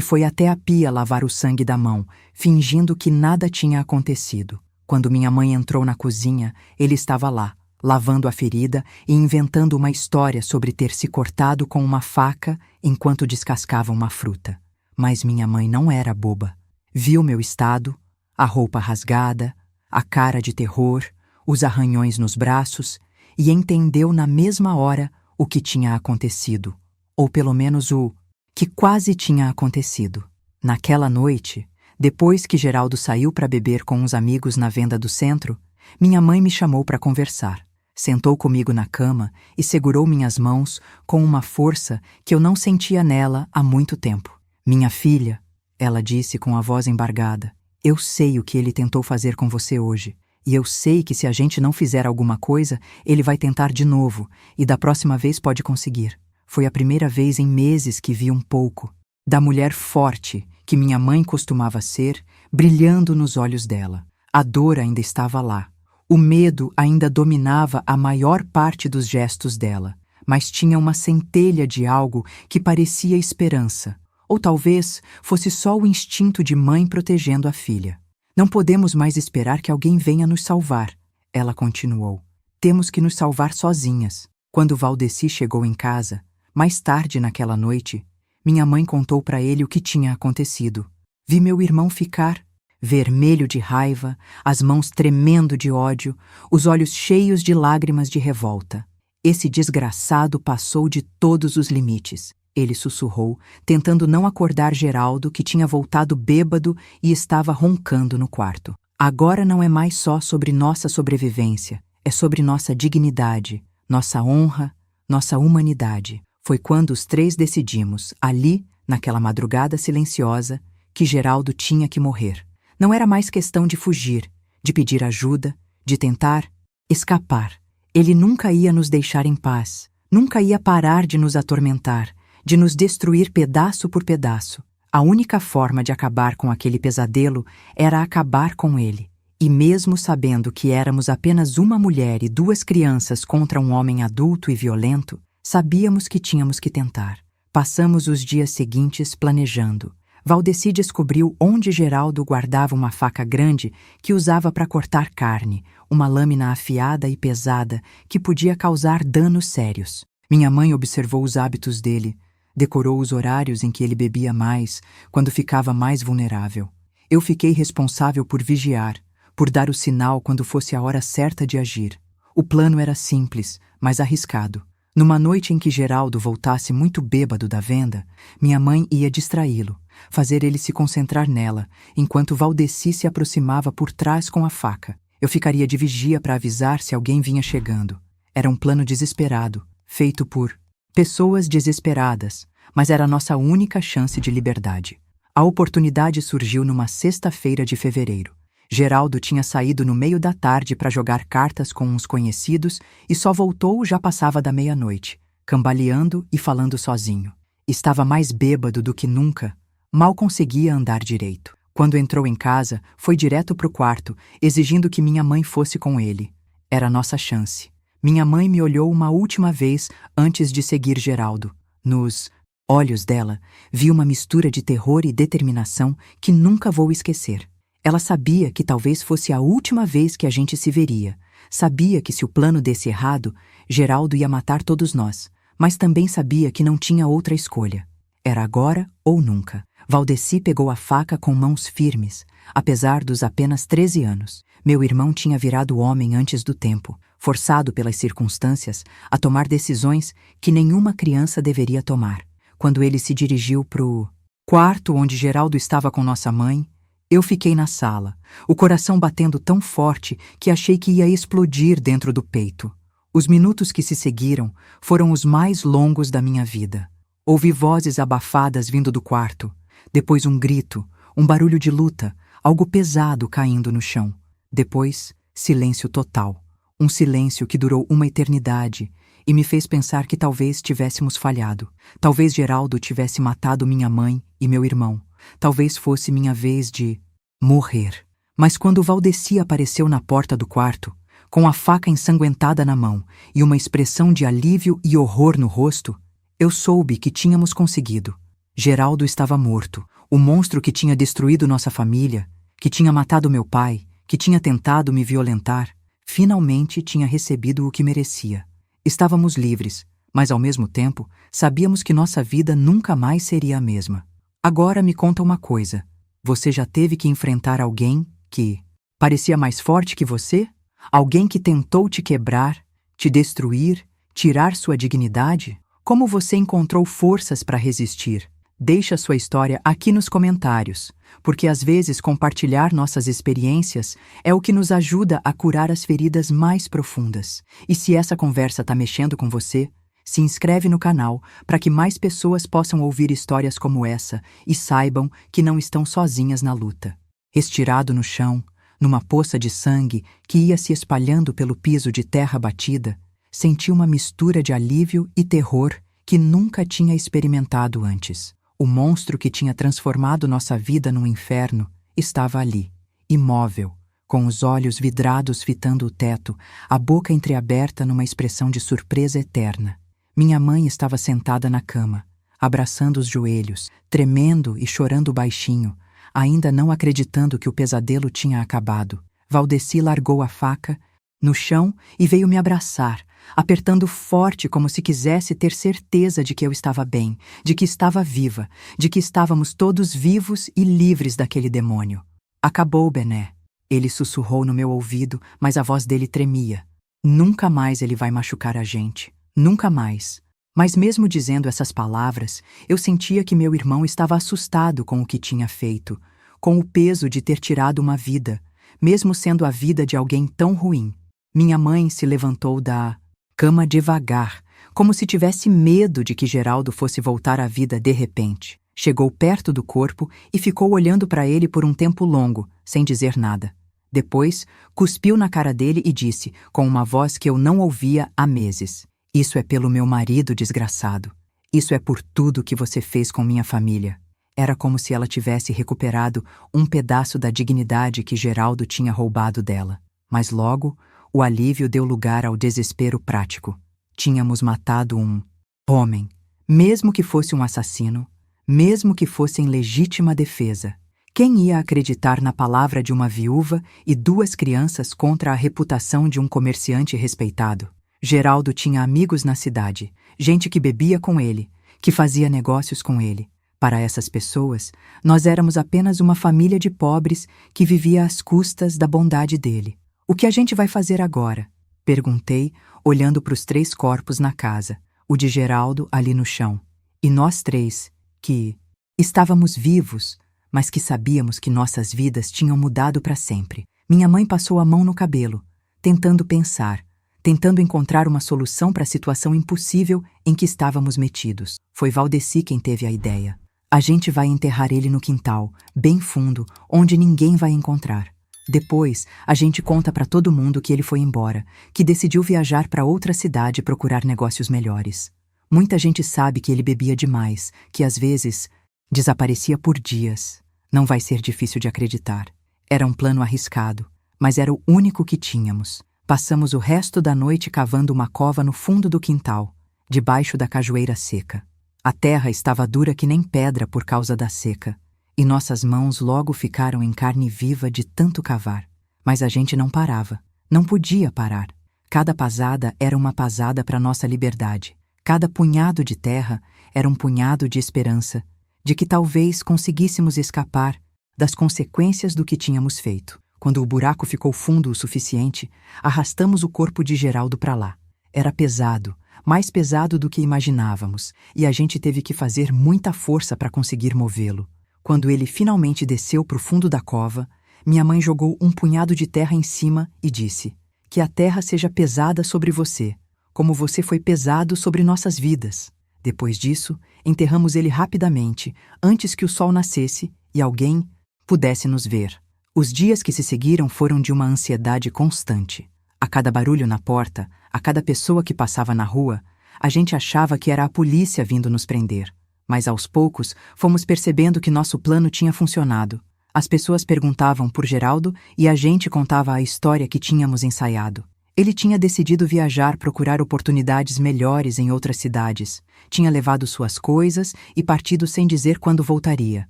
foi até a pia lavar o sangue da mão, fingindo que nada tinha acontecido. Quando minha mãe entrou na cozinha, ele estava lá, lavando a ferida e inventando uma história sobre ter se cortado com uma faca enquanto descascava uma fruta. Mas minha mãe não era boba. Viu meu estado, a roupa rasgada, a cara de terror, os arranhões nos braços, e entendeu na mesma hora o que tinha acontecido, ou pelo menos o que quase tinha acontecido. Naquela noite, depois que Geraldo saiu para beber com uns amigos na venda do centro, minha mãe me chamou para conversar. Sentou comigo na cama e segurou minhas mãos com uma força que eu não sentia nela há muito tempo. "Minha filha", ela disse com a voz embargada, "eu sei o que ele tentou fazer com você hoje. E eu sei que se a gente não fizer alguma coisa, ele vai tentar de novo, e da próxima vez pode conseguir. Foi a primeira vez em meses que vi um pouco da mulher forte que minha mãe costumava ser, brilhando nos olhos dela. A dor ainda estava lá. O medo ainda dominava a maior parte dos gestos dela, mas tinha uma centelha de algo que parecia esperança, ou talvez fosse só o instinto de mãe protegendo a filha. "Não podemos mais esperar que alguém venha nos salvar", ela continuou. "Temos que nos salvar sozinhas." Quando Valdeci chegou em casa, mais tarde naquela noite, minha mãe contou para ele o que tinha acontecido. Vi meu irmão ficar vermelho de raiva, as mãos tremendo de ódio, os olhos cheios de lágrimas de revolta. "Esse desgraçado passou de todos os limites", ele sussurrou, tentando não acordar Geraldo, que tinha voltado bêbado e estava roncando no quarto. "Agora não é mais só sobre nossa sobrevivência, é sobre nossa dignidade, nossa honra, nossa humanidade." Foi quando os três decidimos, ali, naquela madrugada silenciosa, que Geraldo tinha que morrer. Não era mais questão de fugir, de pedir ajuda, de tentar escapar. Ele nunca ia nos deixar em paz, nunca ia parar de nos atormentar, de nos destruir pedaço por pedaço. A única forma de acabar com aquele pesadelo era acabar com ele. E mesmo sabendo que éramos apenas uma mulher e 2 crianças contra um homem adulto e violento, sabíamos que tínhamos que tentar. Passamos os dias seguintes planejando. Valdeci descobriu onde Geraldo guardava uma faca grande que usava para cortar carne, uma lâmina afiada e pesada que podia causar danos sérios. Minha mãe observou os hábitos dele, decorou os horários em que ele bebia mais, quando ficava mais vulnerável. Eu fiquei responsável por vigiar, por dar o sinal quando fosse a hora certa de agir. O plano era simples, mas arriscado. Numa noite em que Geraldo voltasse muito bêbado da venda, minha mãe ia distraí-lo, fazer ele se concentrar nela, enquanto Valdeci se aproximava por trás com a faca. Eu ficaria de vigia para avisar se alguém vinha chegando. Era um plano desesperado, feito por pessoas desesperadas, mas era a nossa única chance de liberdade. A oportunidade surgiu numa sexta-feira de fevereiro. Geraldo tinha saído no meio da tarde para jogar cartas com uns conhecidos e só voltou já passava da meia-noite, cambaleando e falando sozinho. Estava mais bêbado do que nunca, mal conseguia andar direito. Quando entrou em casa, foi direto para o quarto, exigindo que minha mãe fosse com ele. Era a nossa chance. Minha mãe me olhou uma última vez antes de seguir Geraldo. Nos olhos dela, vi uma mistura de terror e determinação que nunca vou esquecer. Ela sabia que talvez fosse a última vez que a gente se veria. Sabia que se o plano desse errado, Geraldo ia matar todos nós, mas também sabia que não tinha outra escolha. Era agora ou nunca. Valdeci pegou a faca com mãos firmes, apesar dos apenas 13 anos. Meu irmão tinha virado homem antes do tempo, forçado pelas circunstâncias a tomar decisões que nenhuma criança deveria tomar. Quando ele se dirigiu pro quarto onde Geraldo estava com nossa mãe, eu fiquei na sala, o coração batendo tão forte que achei que ia explodir dentro do peito. Os minutos que se seguiram foram os mais longos da minha vida. Ouvi vozes abafadas vindo do quarto, depois um grito, um barulho de luta, algo pesado caindo no chão. Depois, silêncio total. Um silêncio que durou uma eternidade e me fez pensar que talvez tivéssemos falhado. Talvez Geraldo tivesse matado minha mãe e meu irmão. Talvez fosse minha vez de morrer. Mas quando Valdeci apareceu na porta do quarto, com a faca ensanguentada na mão e uma expressão de alívio e horror no rosto, eu soube que tínhamos conseguido. Geraldo estava morto. O monstro que tinha destruído nossa família, que tinha matado meu pai, que tinha tentado me violentar, finalmente tinha recebido o que merecia. Estávamos livres, mas ao mesmo tempo sabíamos que nossa vida nunca mais seria a mesma. Agora me conta uma coisa. Você já teve que enfrentar alguém que parecia mais forte que você? Alguém que tentou te quebrar, te destruir, tirar sua dignidade? Como você encontrou forças para resistir? Deixa sua história aqui nos comentários, porque às vezes compartilhar nossas experiências é o que nos ajuda a curar as feridas mais profundas. E se essa conversa está mexendo com você, se inscreve no canal para que mais pessoas possam ouvir histórias como essa e saibam que não estão sozinhas na luta. Estirado no chão, numa poça de sangue que ia se espalhando pelo piso de terra batida, senti uma mistura de alívio e terror que nunca tinha experimentado antes. O monstro que tinha transformado nossa vida num inferno estava ali, imóvel, com os olhos vidrados fitando o teto, a boca entreaberta numa expressão de surpresa eterna. Minha mãe estava sentada na cama, abraçando os joelhos, tremendo e chorando baixinho, ainda não acreditando que o pesadelo tinha acabado. Valdeci largou a faca no chão e veio me abraçar, apertando forte como se quisesse ter certeza de que eu estava bem, de que estava viva, de que estávamos todos vivos e livres daquele demônio. Acabou, Bené. Ele sussurrou no meu ouvido, mas a voz dele tremia. Nunca mais ele vai machucar a gente. Nunca mais. Mas mesmo dizendo essas palavras, eu sentia que meu irmão estava assustado com o que tinha feito, com o peso de ter tirado uma vida, mesmo sendo a vida de alguém tão ruim. Minha mãe se levantou da cama devagar, como se tivesse medo de que Geraldo fosse voltar à vida de repente. Chegou perto do corpo e ficou olhando para ele por um tempo longo, sem dizer nada. Depois, cuspiu na cara dele e disse, com uma voz que eu não ouvia há meses: "Isso é pelo meu marido, desgraçado. Isso é por tudo que você fez com minha família." Era como se ela tivesse recuperado um pedaço da dignidade que Geraldo tinha roubado dela. Mas logo, o alívio deu lugar ao desespero prático. Tínhamos matado um homem, mesmo que fosse um assassino, mesmo que fosse em legítima defesa. Quem ia acreditar na palavra de uma viúva e 2 crianças contra a reputação de um comerciante respeitado? Geraldo tinha amigos na cidade, gente que bebia com ele, que fazia negócios com ele. Para essas pessoas, nós éramos apenas uma família de pobres que vivia às custas da bondade dele. "O que a gente vai fazer agora?" perguntei, olhando para os 3 corpos na casa, o de Geraldo ali no chão. E nós 3, que estávamos vivos, mas que sabíamos que nossas vidas tinham mudado para sempre. Minha mãe passou a mão no cabelo, tentando pensar, tentando encontrar uma solução para a situação impossível em que estávamos metidos. Foi Valdeci quem teve a ideia. "A gente vai enterrar ele no quintal, bem fundo, onde ninguém vai encontrar. Depois, a gente conta para todo mundo que ele foi embora, que decidiu viajar para outra cidade procurar negócios melhores. Muita gente sabe que ele bebia demais, que às vezes desaparecia por dias. Não vai ser difícil de acreditar. Era um plano arriscado, mas era o único que tínhamos. Passamos o resto da noite cavando uma cova no fundo do quintal, debaixo da cajueira seca. A terra estava dura que nem pedra por causa da seca, e nossas mãos logo ficaram em carne viva de tanto cavar. Mas a gente não parava, não podia parar. Cada pasada era uma pasada para nossa liberdade. Cada punhado de terra era um punhado de esperança, de que talvez conseguíssemos escapar das consequências do que tínhamos feito. Quando o buraco ficou fundo o suficiente, arrastamos o corpo de Geraldo para lá. Era pesado, mais pesado do que imaginávamos, e a gente teve que fazer muita força para conseguir movê-lo. Quando ele finalmente desceu para o fundo da cova, minha mãe jogou um punhado de terra em cima e disse: "Que a terra seja pesada sobre você, como você foi pesado sobre nossas vidas." Depois disso, enterramos ele rapidamente, antes que o sol nascesse e alguém pudesse nos ver. Os dias que se seguiram foram de uma ansiedade constante. A cada barulho na porta, a cada pessoa que passava na rua, a gente achava que era a polícia vindo nos prender. Mas aos poucos, fomos percebendo que nosso plano tinha funcionado. As pessoas perguntavam por Geraldo e a gente contava a história que tínhamos ensaiado. Ele tinha decidido viajar, procurar oportunidades melhores em outras cidades. Tinha levado suas coisas e partido sem dizer quando voltaria.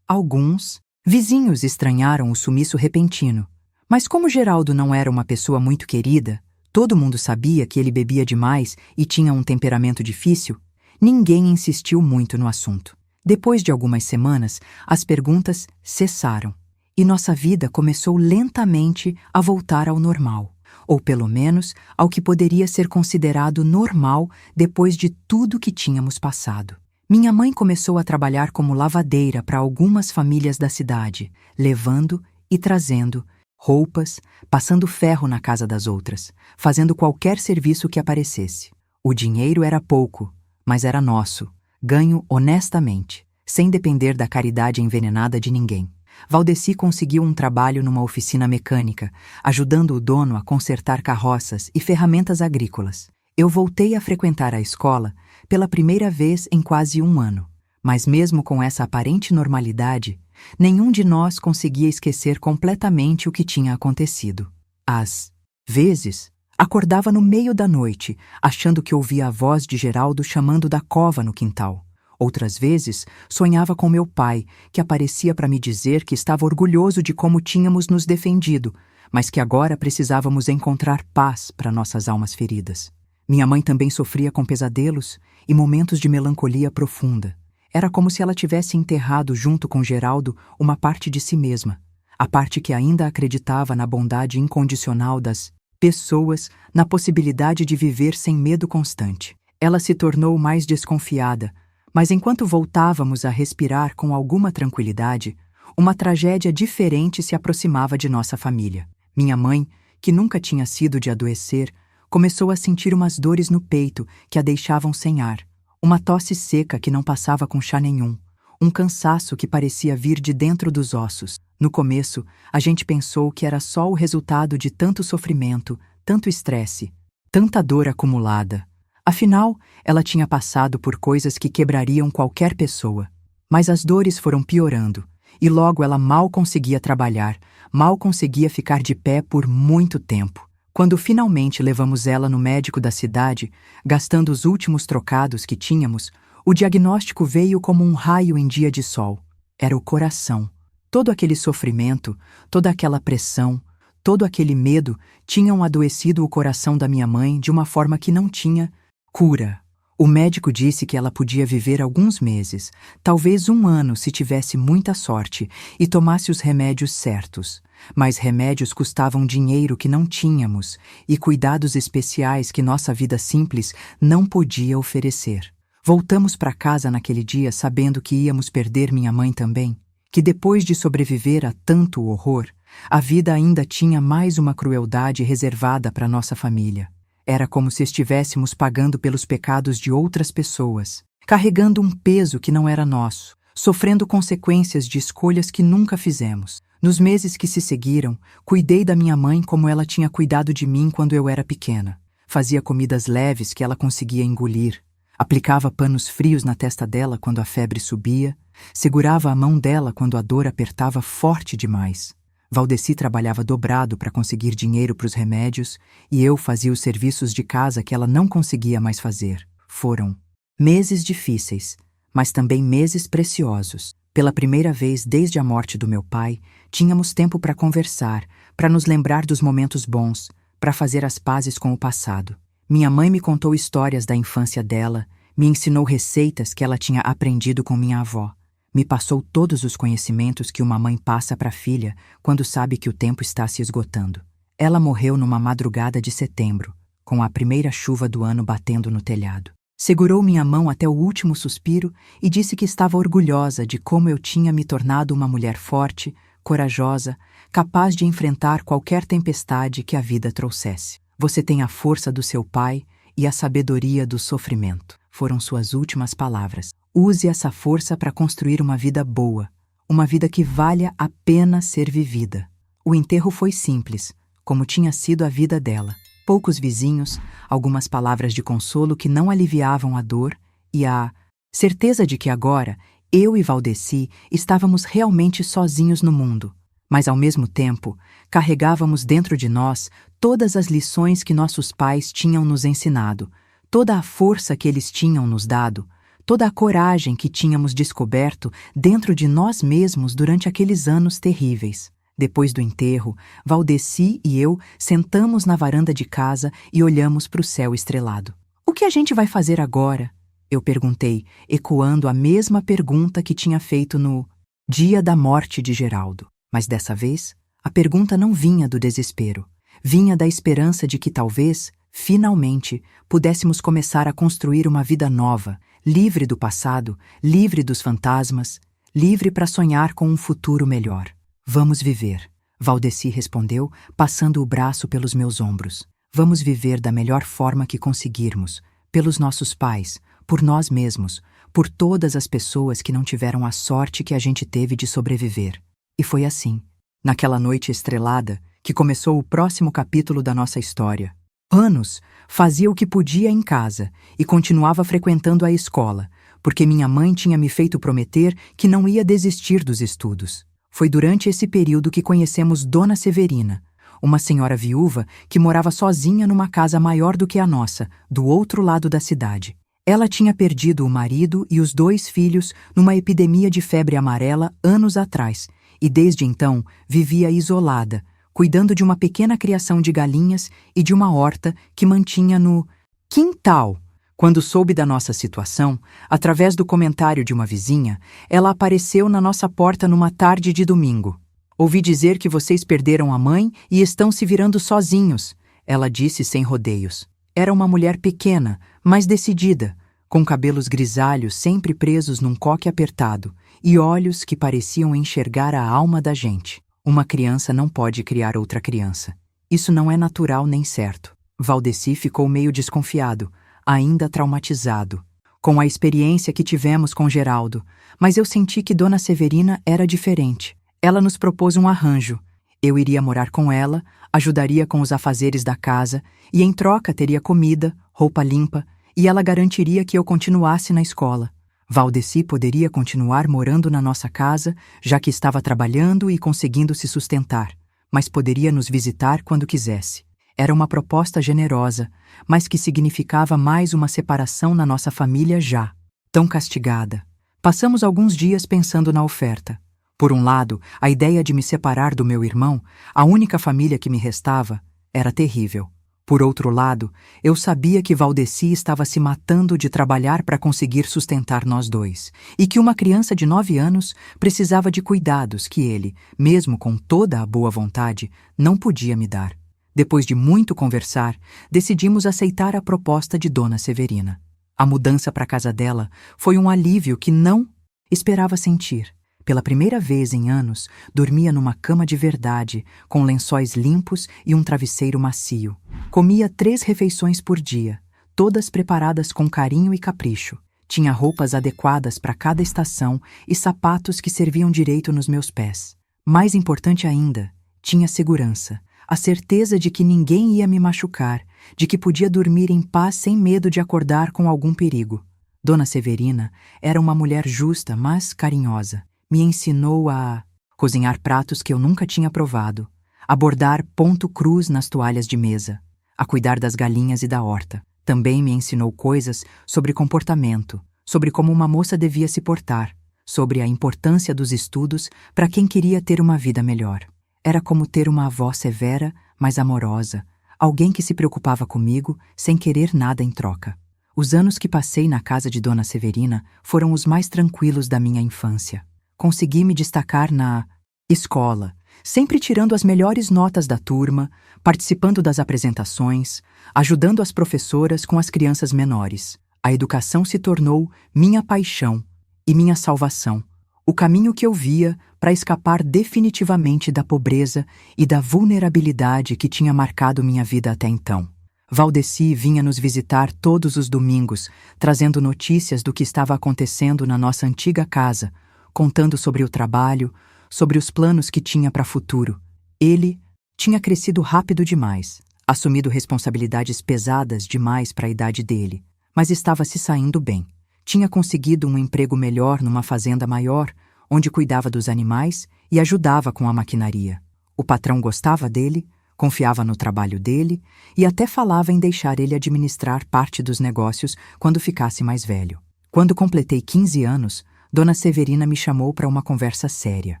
Alguns vizinhos estranharam o sumiço repentino. Mas como Geraldo não era uma pessoa muito querida, todo mundo sabia que ele bebia demais e tinha um temperamento difícil, ninguém insistiu muito no assunto. Depois de algumas semanas, as perguntas cessaram e nossa vida começou lentamente a voltar ao normal, ou pelo menos ao que poderia ser considerado normal depois de tudo que tínhamos passado. Minha mãe começou a trabalhar como lavadeira para algumas famílias da cidade, levando e trazendo roupas, passando ferro na casa das outras, fazendo qualquer serviço que aparecesse. O dinheiro era pouco, mas era nosso, ganho honestamente, sem depender da caridade envenenada de ninguém. Valdeci conseguiu um trabalho numa oficina mecânica, ajudando o dono a consertar carroças e ferramentas agrícolas. Eu voltei a frequentar a escola pela primeira vez em quase um ano, mas mesmo com essa aparente normalidade, nenhum de nós conseguia esquecer completamente o que tinha acontecido. Às vezes, acordava no meio da noite, achando que ouvia a voz de Geraldo chamando da cova no quintal. Outras vezes, sonhava com meu pai, que aparecia para me dizer que estava orgulhoso de como tínhamos nos defendido, mas que agora precisávamos encontrar paz para nossas almas feridas. Minha mãe também sofria com pesadelos e momentos de melancolia profunda. Era como se ela tivesse enterrado junto com Geraldo uma parte de si mesma, a parte que ainda acreditava na bondade incondicional das pessoas, na possibilidade de viver sem medo constante. Ela se tornou mais desconfiada, mas enquanto voltávamos a respirar com alguma tranquilidade, uma tragédia diferente se aproximava de nossa família. Minha mãe, que nunca tinha sido de adoecer, começou a sentir umas dores no peito que a deixavam sem ar, uma tosse seca que não passava com chá nenhum, um cansaço que parecia vir de dentro dos ossos. No começo, a gente pensou que era só o resultado de tanto sofrimento, tanto estresse, tanta dor acumulada. Afinal, ela tinha passado por coisas que quebrariam qualquer pessoa. Mas as dores foram piorando, e logo ela mal conseguia trabalhar, mal conseguia ficar de pé por muito tempo. Quando finalmente levamos ela no médico da cidade, gastando os últimos trocados que tínhamos, o diagnóstico veio como um raio em dia de sol. Era o coração. Todo aquele sofrimento, toda aquela pressão, todo aquele medo tinham adoecido o coração da minha mãe de uma forma que não tinha cura. O médico disse que ela podia viver alguns meses, talvez um ano se tivesse muita sorte e tomasse os remédios certos. Mas remédios custavam dinheiro que não tínhamos e cuidados especiais que nossa vida simples não podia oferecer. Voltamos para casa naquele dia sabendo que íamos perder minha mãe também, que depois de sobreviver a tanto horror, a vida ainda tinha mais uma crueldade reservada para nossa família. Era como se estivéssemos pagando pelos pecados de outras pessoas, carregando um peso que não era nosso, sofrendo consequências de escolhas que nunca fizemos. Nos meses que se seguiram, cuidei da minha mãe como ela tinha cuidado de mim quando eu era pequena. Fazia comidas leves que ela conseguia engolir, aplicava panos frios na testa dela quando a febre subia, segurava a mão dela quando a dor apertava forte demais. Valdeci trabalhava dobrado para conseguir dinheiro para os remédios e eu fazia os serviços de casa que ela não conseguia mais fazer. Foram meses difíceis, mas também meses preciosos. Pela primeira vez desde a morte do meu pai, tínhamos tempo para conversar, para nos lembrar dos momentos bons, para fazer as pazes com o passado. Minha mãe me contou histórias da infância dela, me ensinou receitas que ela tinha aprendido com minha avó. Me passou todos os conhecimentos que uma mãe passa para a filha quando sabe que o tempo está se esgotando. Ela morreu numa madrugada de setembro, com a primeira chuva do ano batendo no telhado. Segurou minha mão até o último suspiro e disse que estava orgulhosa de como eu tinha me tornado uma mulher forte, corajosa, capaz de enfrentar qualquer tempestade que a vida trouxesse. Você tem a força do seu pai e a sabedoria do sofrimento. Foram suas últimas palavras. Use essa força para construir uma vida boa, uma vida que valha a pena ser vivida. O enterro foi simples, como tinha sido a vida dela. Poucos vizinhos, algumas palavras de consolo que não aliviavam a dor e a certeza de que agora, eu e Valdeci estávamos realmente sozinhos no mundo. Mas, ao mesmo tempo, carregávamos dentro de nós todas as lições que nossos pais tinham nos ensinado, toda a força que eles tinham nos dado, toda a coragem que tínhamos descoberto dentro de nós mesmos durante aqueles anos terríveis. Depois do enterro, Valdeci e eu sentamos na varanda de casa e olhamos para o céu estrelado. "O que a gente vai fazer agora?" eu perguntei, ecoando a mesma pergunta que tinha feito no dia da morte de Geraldo. Mas dessa vez, a pergunta não vinha do desespero. Vinha da esperança de que talvez, finalmente, pudéssemos começar a construir uma vida nova, livre do passado, livre dos fantasmas, livre para sonhar com um futuro melhor. "Vamos viver", Valdeci respondeu, passando o braço pelos meus ombros. "Vamos viver da melhor forma que conseguirmos, pelos nossos pais, por nós mesmos, por todas as pessoas que não tiveram a sorte que a gente teve de sobreviver." E foi assim, naquela noite estrelada, que começou o próximo capítulo da nossa história. Anos fazia o que podia em casa e continuava frequentando a escola, porque minha mãe tinha me feito prometer que não ia desistir dos estudos. Foi durante esse período que conhecemos Dona Severina, uma senhora viúva que morava sozinha numa casa maior do que a nossa, do outro lado da cidade. Ela tinha perdido o marido e os 2 filhos numa epidemia de febre amarela anos atrás, e desde então vivia isolada, cuidando de uma pequena criação de galinhas e de uma horta que mantinha no quintal. Quando soube da nossa situação, através do comentário de uma vizinha, ela apareceu na nossa porta numa tarde de domingo. "Ouvi dizer que vocês perderam a mãe e estão se virando sozinhos", ela disse sem rodeios. Era uma mulher pequena, mas decidida, com cabelos grisalhos sempre presos num coque apertado e olhos que pareciam enxergar a alma da gente. Uma criança não pode criar outra criança. Isso não é natural nem certo. Valdeci ficou meio desconfiado, ainda traumatizado, com a experiência que tivemos com Geraldo, mas eu senti que Dona Severina era diferente. Ela nos propôs um arranjo. Eu iria morar com ela, ajudaria com os afazeres da casa e, em troca, teria comida, roupa limpa e ela garantiria que eu continuasse na escola. Valdeci poderia continuar morando na nossa casa, já que estava trabalhando e conseguindo se sustentar, mas poderia nos visitar quando quisesse. Era uma proposta generosa, mas que significava mais uma separação na nossa família já, tão castigada. Passamos alguns dias pensando na oferta. Por um lado, a ideia de me separar do meu irmão, a única família que me restava, era terrível. Por outro lado, eu sabia que Valdeci estava se matando de trabalhar para conseguir sustentar nós 2, e que uma criança de 9 anos precisava de cuidados que ele, mesmo com toda a boa vontade, não podia me dar. Depois de muito conversar, decidimos aceitar a proposta de Dona Severina. A mudança para a casa dela foi um alívio que não esperava sentir. Pela primeira vez em anos, dormia numa cama de verdade, com lençóis limpos e um travesseiro macio. Comia 3 refeições por dia, todas preparadas com carinho e capricho. Tinha roupas adequadas para cada estação e sapatos que serviam direito nos meus pés. Mais importante ainda, tinha segurança. A certeza de que ninguém ia me machucar, de que podia dormir em paz sem medo de acordar com algum perigo. Dona Severina era uma mulher justa, mas carinhosa. Me ensinou a cozinhar pratos que eu nunca tinha provado, a bordar ponto cruz nas toalhas de mesa, a cuidar das galinhas e da horta. Também me ensinou coisas sobre comportamento, sobre como uma moça devia se portar, sobre a importância dos estudos para quem queria ter uma vida melhor. Era como ter uma avó severa, mas amorosa, alguém que se preocupava comigo sem querer nada em troca. Os anos que passei na casa de Dona Severina foram os mais tranquilos da minha infância. Consegui me destacar na escola, sempre tirando as melhores notas da turma, participando das apresentações, ajudando as professoras com as crianças menores. A educação se tornou minha paixão e minha salvação, o caminho que eu via para escapar definitivamente da pobreza e da vulnerabilidade que tinha marcado minha vida até então. Valdeci vinha nos visitar todos os domingos, trazendo notícias do que estava acontecendo na nossa antiga casa, contando sobre o trabalho, sobre os planos que tinha para o futuro. Ele tinha crescido rápido demais, assumido responsabilidades pesadas demais para a idade dele, mas estava se saindo bem. Tinha conseguido um emprego melhor numa fazenda maior, onde cuidava dos animais e ajudava com a maquinaria. O patrão gostava dele, confiava no trabalho dele e até falava em deixar ele administrar parte dos negócios quando ficasse mais velho. Quando completei 15 anos, Dona Severina me chamou para uma conversa séria.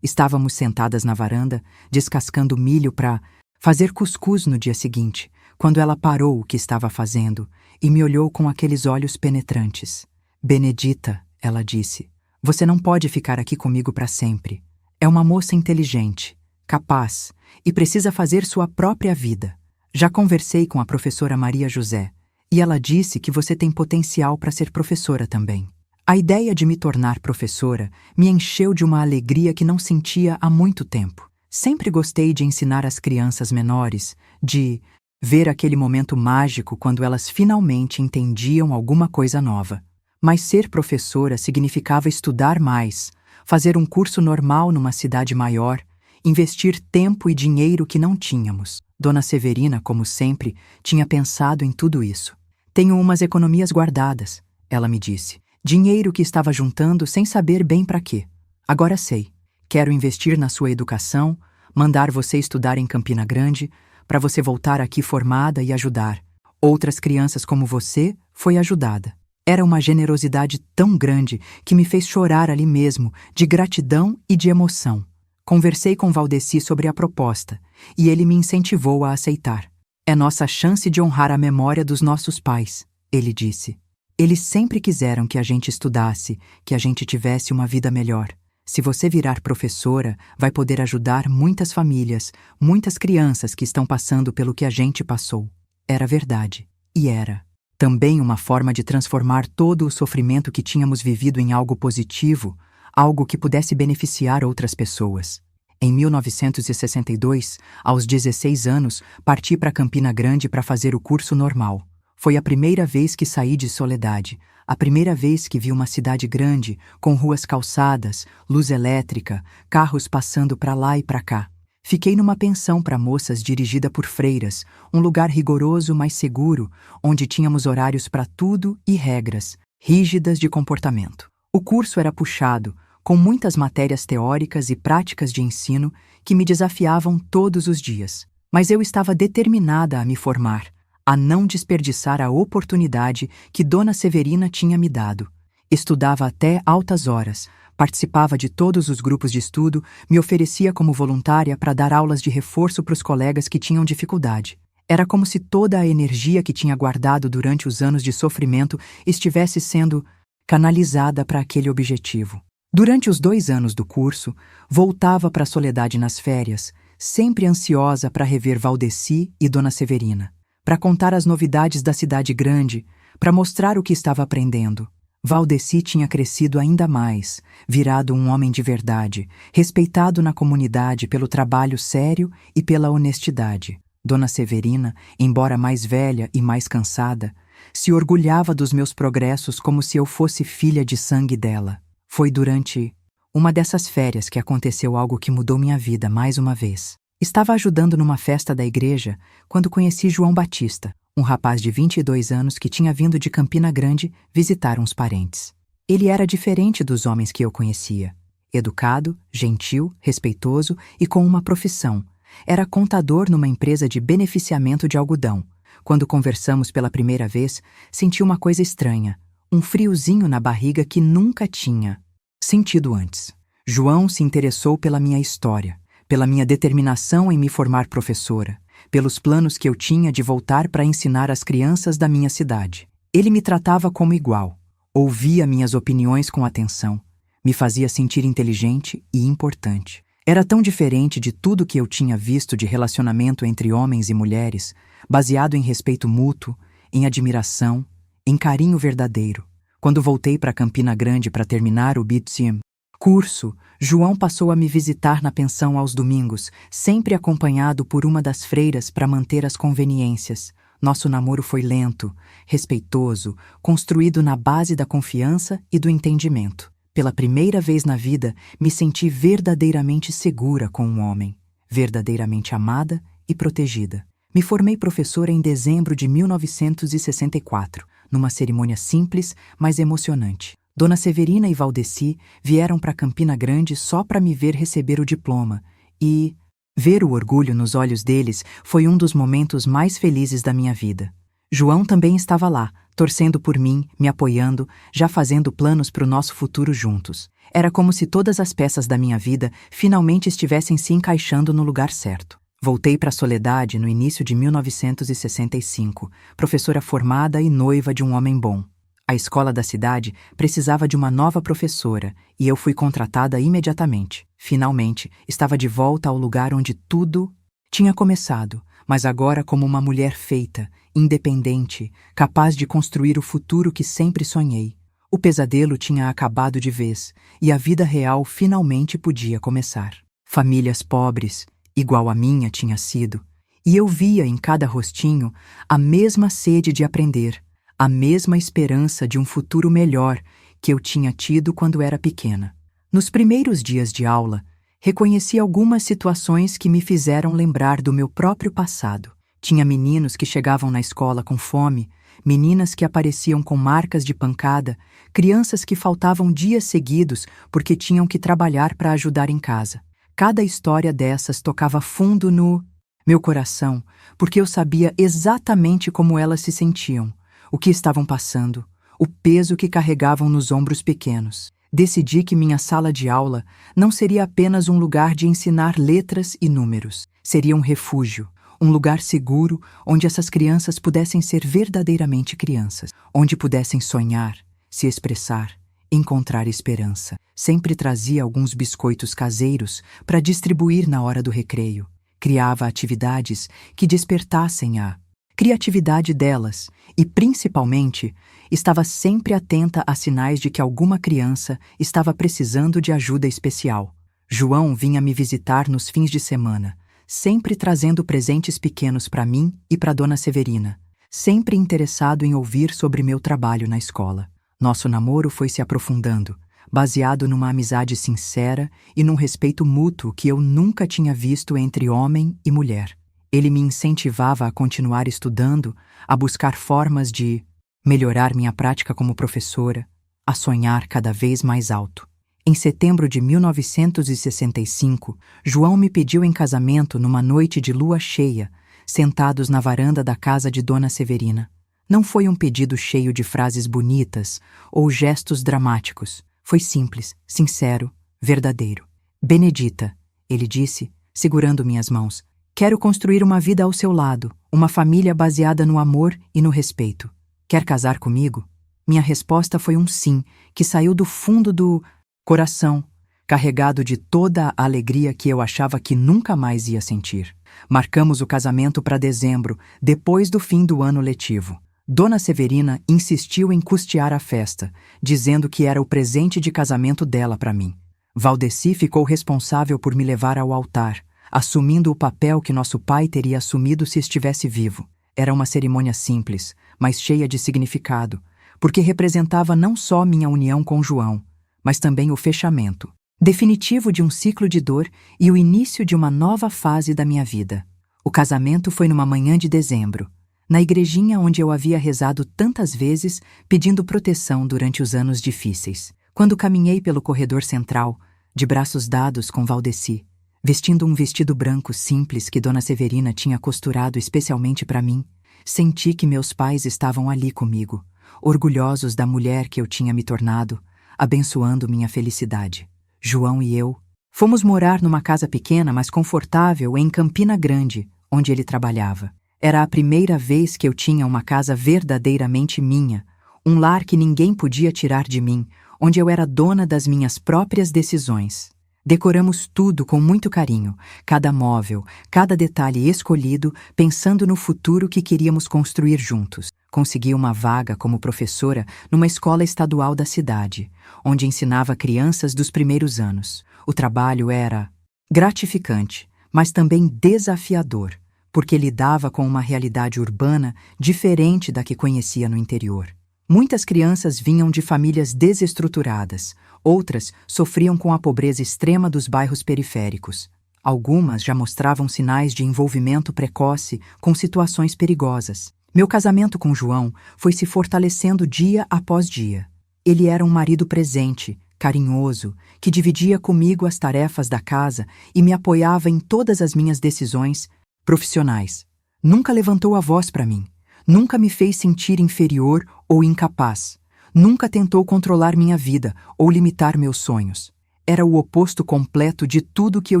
Estávamos sentadas na varanda, descascando milho para fazer cuscuz no dia seguinte, quando ela parou o que estava fazendo e me olhou com aqueles olhos penetrantes. Benedita, ela disse, você não pode ficar aqui comigo para sempre. É uma moça inteligente, capaz e precisa fazer sua própria vida. Já conversei com a professora Maria José e ela disse que você tem potencial para ser professora também. A ideia de me tornar professora me encheu de uma alegria que não sentia há muito tempo. Sempre gostei de ensinar as crianças menores, de ver aquele momento mágico quando elas finalmente entendiam alguma coisa nova. Mas ser professora significava estudar mais, fazer um curso normal numa cidade maior, investir tempo e dinheiro que não tínhamos. Dona Severina, como sempre, tinha pensado em tudo isso. Tenho umas economias guardadas, ela me disse. Dinheiro que estava juntando sem saber bem para quê. Agora sei. Quero investir na sua educação, mandar você estudar em Campina Grande, para você voltar aqui formada e ajudar. Outras crianças como você foi ajudada. Era uma generosidade tão grande que me fez chorar ali mesmo, de gratidão e de emoção. Conversei com Valdeci sobre a proposta, e ele me incentivou a aceitar. É nossa chance de honrar a memória dos nossos pais, ele disse. Eles sempre quiseram que a gente estudasse, que a gente tivesse uma vida melhor. Se você virar professora, vai poder ajudar muitas famílias, muitas crianças que estão passando pelo que a gente passou. Era verdade, e era. Também uma forma de transformar todo o sofrimento que tínhamos vivido em algo positivo, algo que pudesse beneficiar outras pessoas. Em 1962, aos 16 anos, parti para Campina Grande para fazer o curso normal. Foi a primeira vez que saí de Soledade, a primeira vez que vi uma cidade grande, com ruas calçadas, luz elétrica, carros passando para lá e para cá. Fiquei numa pensão para moças dirigida por freiras, um lugar rigoroso, mas seguro, onde tínhamos horários para tudo e regras, rígidas de comportamento. O curso era puxado, com muitas matérias teóricas e práticas de ensino que me desafiavam todos os dias. Mas eu estava determinada a me formar, a não desperdiçar a oportunidade que Dona Severina tinha me dado. Estudava até altas horas, participava de todos os grupos de estudo, me oferecia como voluntária para dar aulas de reforço para os colegas que tinham dificuldade. Era como se toda a energia que tinha guardado durante os anos de sofrimento estivesse sendo canalizada para aquele objetivo. Durante os 2 anos do curso, voltava para a Soledade nas férias, sempre ansiosa para rever Valdeci e Dona Severina, para contar as novidades da cidade grande, para mostrar o que estava aprendendo. Valdeci tinha crescido ainda mais, virado um homem de verdade, respeitado na comunidade pelo trabalho sério e pela honestidade. Dona Severina, embora mais velha e mais cansada, se orgulhava dos meus progressos como se eu fosse filha de sangue dela. Foi durante uma dessas férias que aconteceu algo que mudou minha vida mais uma vez. Estava ajudando numa festa da igreja quando conheci João Batista, um rapaz de 22 anos que tinha vindo de Campina Grande visitar uns parentes. Ele era diferente dos homens que eu conhecia. Educado, gentil, respeitoso e com uma profissão. Era contador numa empresa de beneficiamento de algodão. Quando conversamos pela primeira vez, senti uma coisa estranha, um friozinho na barriga que nunca tinha sentido antes. João se interessou pela minha história, pela minha determinação em me formar professora, pelos planos que eu tinha de voltar para ensinar as crianças da minha cidade. Ele me tratava como igual, ouvia minhas opiniões com atenção, me fazia sentir inteligente e importante. Era tão diferente de tudo que eu tinha visto de relacionamento entre homens e mulheres, baseado em respeito mútuo, em admiração, em carinho verdadeiro. Quando voltei para Campina Grande para terminar o BTM curso, João passou a me visitar na pensão aos domingos, sempre acompanhado por uma das freiras para manter as conveniências. Nosso namoro foi lento, respeitoso, construído na base da confiança e do entendimento. Pela primeira vez na vida, me senti verdadeiramente segura com um homem, verdadeiramente amada e protegida. Me formei professora em dezembro de 1964, numa cerimônia simples, mas emocionante. Dona Severina e Valdeci vieram para Campina Grande só para me ver receber o diploma e ver o orgulho nos olhos deles foi um dos momentos mais felizes da minha vida. João também estava lá, torcendo por mim, me apoiando, já fazendo planos para o nosso futuro juntos. Era como se todas as peças da minha vida finalmente estivessem se encaixando no lugar certo. Voltei para a Soledade no início de 1965, professora formada e noiva de um homem bom. A escola da cidade precisava de uma nova professora e eu fui contratada imediatamente. Finalmente, estava de volta ao lugar onde tudo tinha começado, mas agora como uma mulher feita, independente, capaz de construir o futuro que sempre sonhei. O pesadelo tinha acabado de vez e a vida real finalmente podia começar. Famílias pobres, igual a minha tinha sido, e eu via em cada rostinho a mesma sede de aprender, a mesma esperança de um futuro melhor que eu tinha tido quando era pequena. Nos primeiros dias de aula, reconheci algumas situações que me fizeram lembrar do meu próprio passado. Tinha meninos que chegavam na escola com fome, meninas que apareciam com marcas de pancada, crianças que faltavam dias seguidos porque tinham que trabalhar para ajudar em casa. Cada história dessas tocava fundo no meu coração, porque eu sabia exatamente como elas se sentiam, o que estavam passando, o peso que carregavam nos ombros pequenos. Decidi que minha sala de aula não seria apenas um lugar de ensinar letras e números. Seria um refúgio, um lugar seguro onde essas crianças pudessem ser verdadeiramente crianças, onde pudessem sonhar, se expressar, encontrar esperança. Sempre trazia alguns biscoitos caseiros para distribuir na hora do recreio. Criava atividades que despertassem a criatividade delas e, principalmente, estava sempre atenta a sinais de que alguma criança estava precisando de ajuda especial. João vinha me visitar nos fins de semana, sempre trazendo presentes pequenos para mim e para Dona Severina, sempre interessado em ouvir sobre meu trabalho na escola. Nosso namoro foi se aprofundando, baseado numa amizade sincera e num respeito mútuo que eu nunca tinha visto entre homem e mulher. Ele me incentivava a continuar estudando, a buscar formas de melhorar minha prática como professora, a sonhar cada vez mais alto. Em setembro de 1965, João me pediu em casamento numa noite de lua cheia, sentados na varanda da casa de Dona Severina. Não foi um pedido cheio de frases bonitas ou gestos dramáticos. Foi simples, sincero, verdadeiro. Benedita, ele disse, segurando minhas mãos, quero construir uma vida ao seu lado, uma família baseada no amor e no respeito. Quer casar comigo? Minha resposta foi um sim, que saiu do fundo do coração, carregado de toda a alegria que eu achava que nunca mais ia sentir. Marcamos o casamento para dezembro, depois do fim do ano letivo. Dona Severina insistiu em custear a festa, dizendo que era o presente de casamento dela para mim. Valdeci ficou responsável por me levar ao altar, assumindo o papel que nosso pai teria assumido se estivesse vivo. Era uma cerimônia simples, mas cheia de significado, porque representava não só minha união com João, mas também o fechamento definitivo de um ciclo de dor e o início de uma nova fase da minha vida. O casamento foi numa manhã de dezembro, na igrejinha onde eu havia rezado tantas vezes pedindo proteção durante os anos difíceis. Quando caminhei pelo corredor central, de braços dados com Valdeci, vestindo um vestido branco simples que Dona Severina tinha costurado especialmente para mim, senti que meus pais estavam ali comigo, orgulhosos da mulher que eu tinha me tornado, abençoando minha felicidade. João e eu fomos morar numa casa pequena, mas confortável, em Campina Grande, onde ele trabalhava. Era a primeira vez que eu tinha uma casa verdadeiramente minha, um lar que ninguém podia tirar de mim, onde eu era dona das minhas próprias decisões. Decoramos tudo com muito carinho, cada móvel, cada detalhe escolhido, pensando no futuro que queríamos construir juntos. Consegui uma vaga como professora numa escola estadual da cidade, onde ensinava crianças dos primeiros anos. O trabalho era gratificante, mas também desafiador, porque lidava com uma realidade urbana diferente da que conhecia no interior. Muitas crianças vinham de famílias desestruturadas, outras sofriam com a pobreza extrema dos bairros periféricos. Algumas já mostravam sinais de envolvimento precoce com situações perigosas. Meu casamento com João foi se fortalecendo dia após dia. Ele era um marido presente, carinhoso, que dividia comigo as tarefas da casa e me apoiava em todas as minhas decisões profissionais. Nunca levantou a voz para mim. Nunca me fez sentir inferior ou incapaz. Nunca tentou controlar minha vida ou limitar meus sonhos. Era o oposto completo de tudo que eu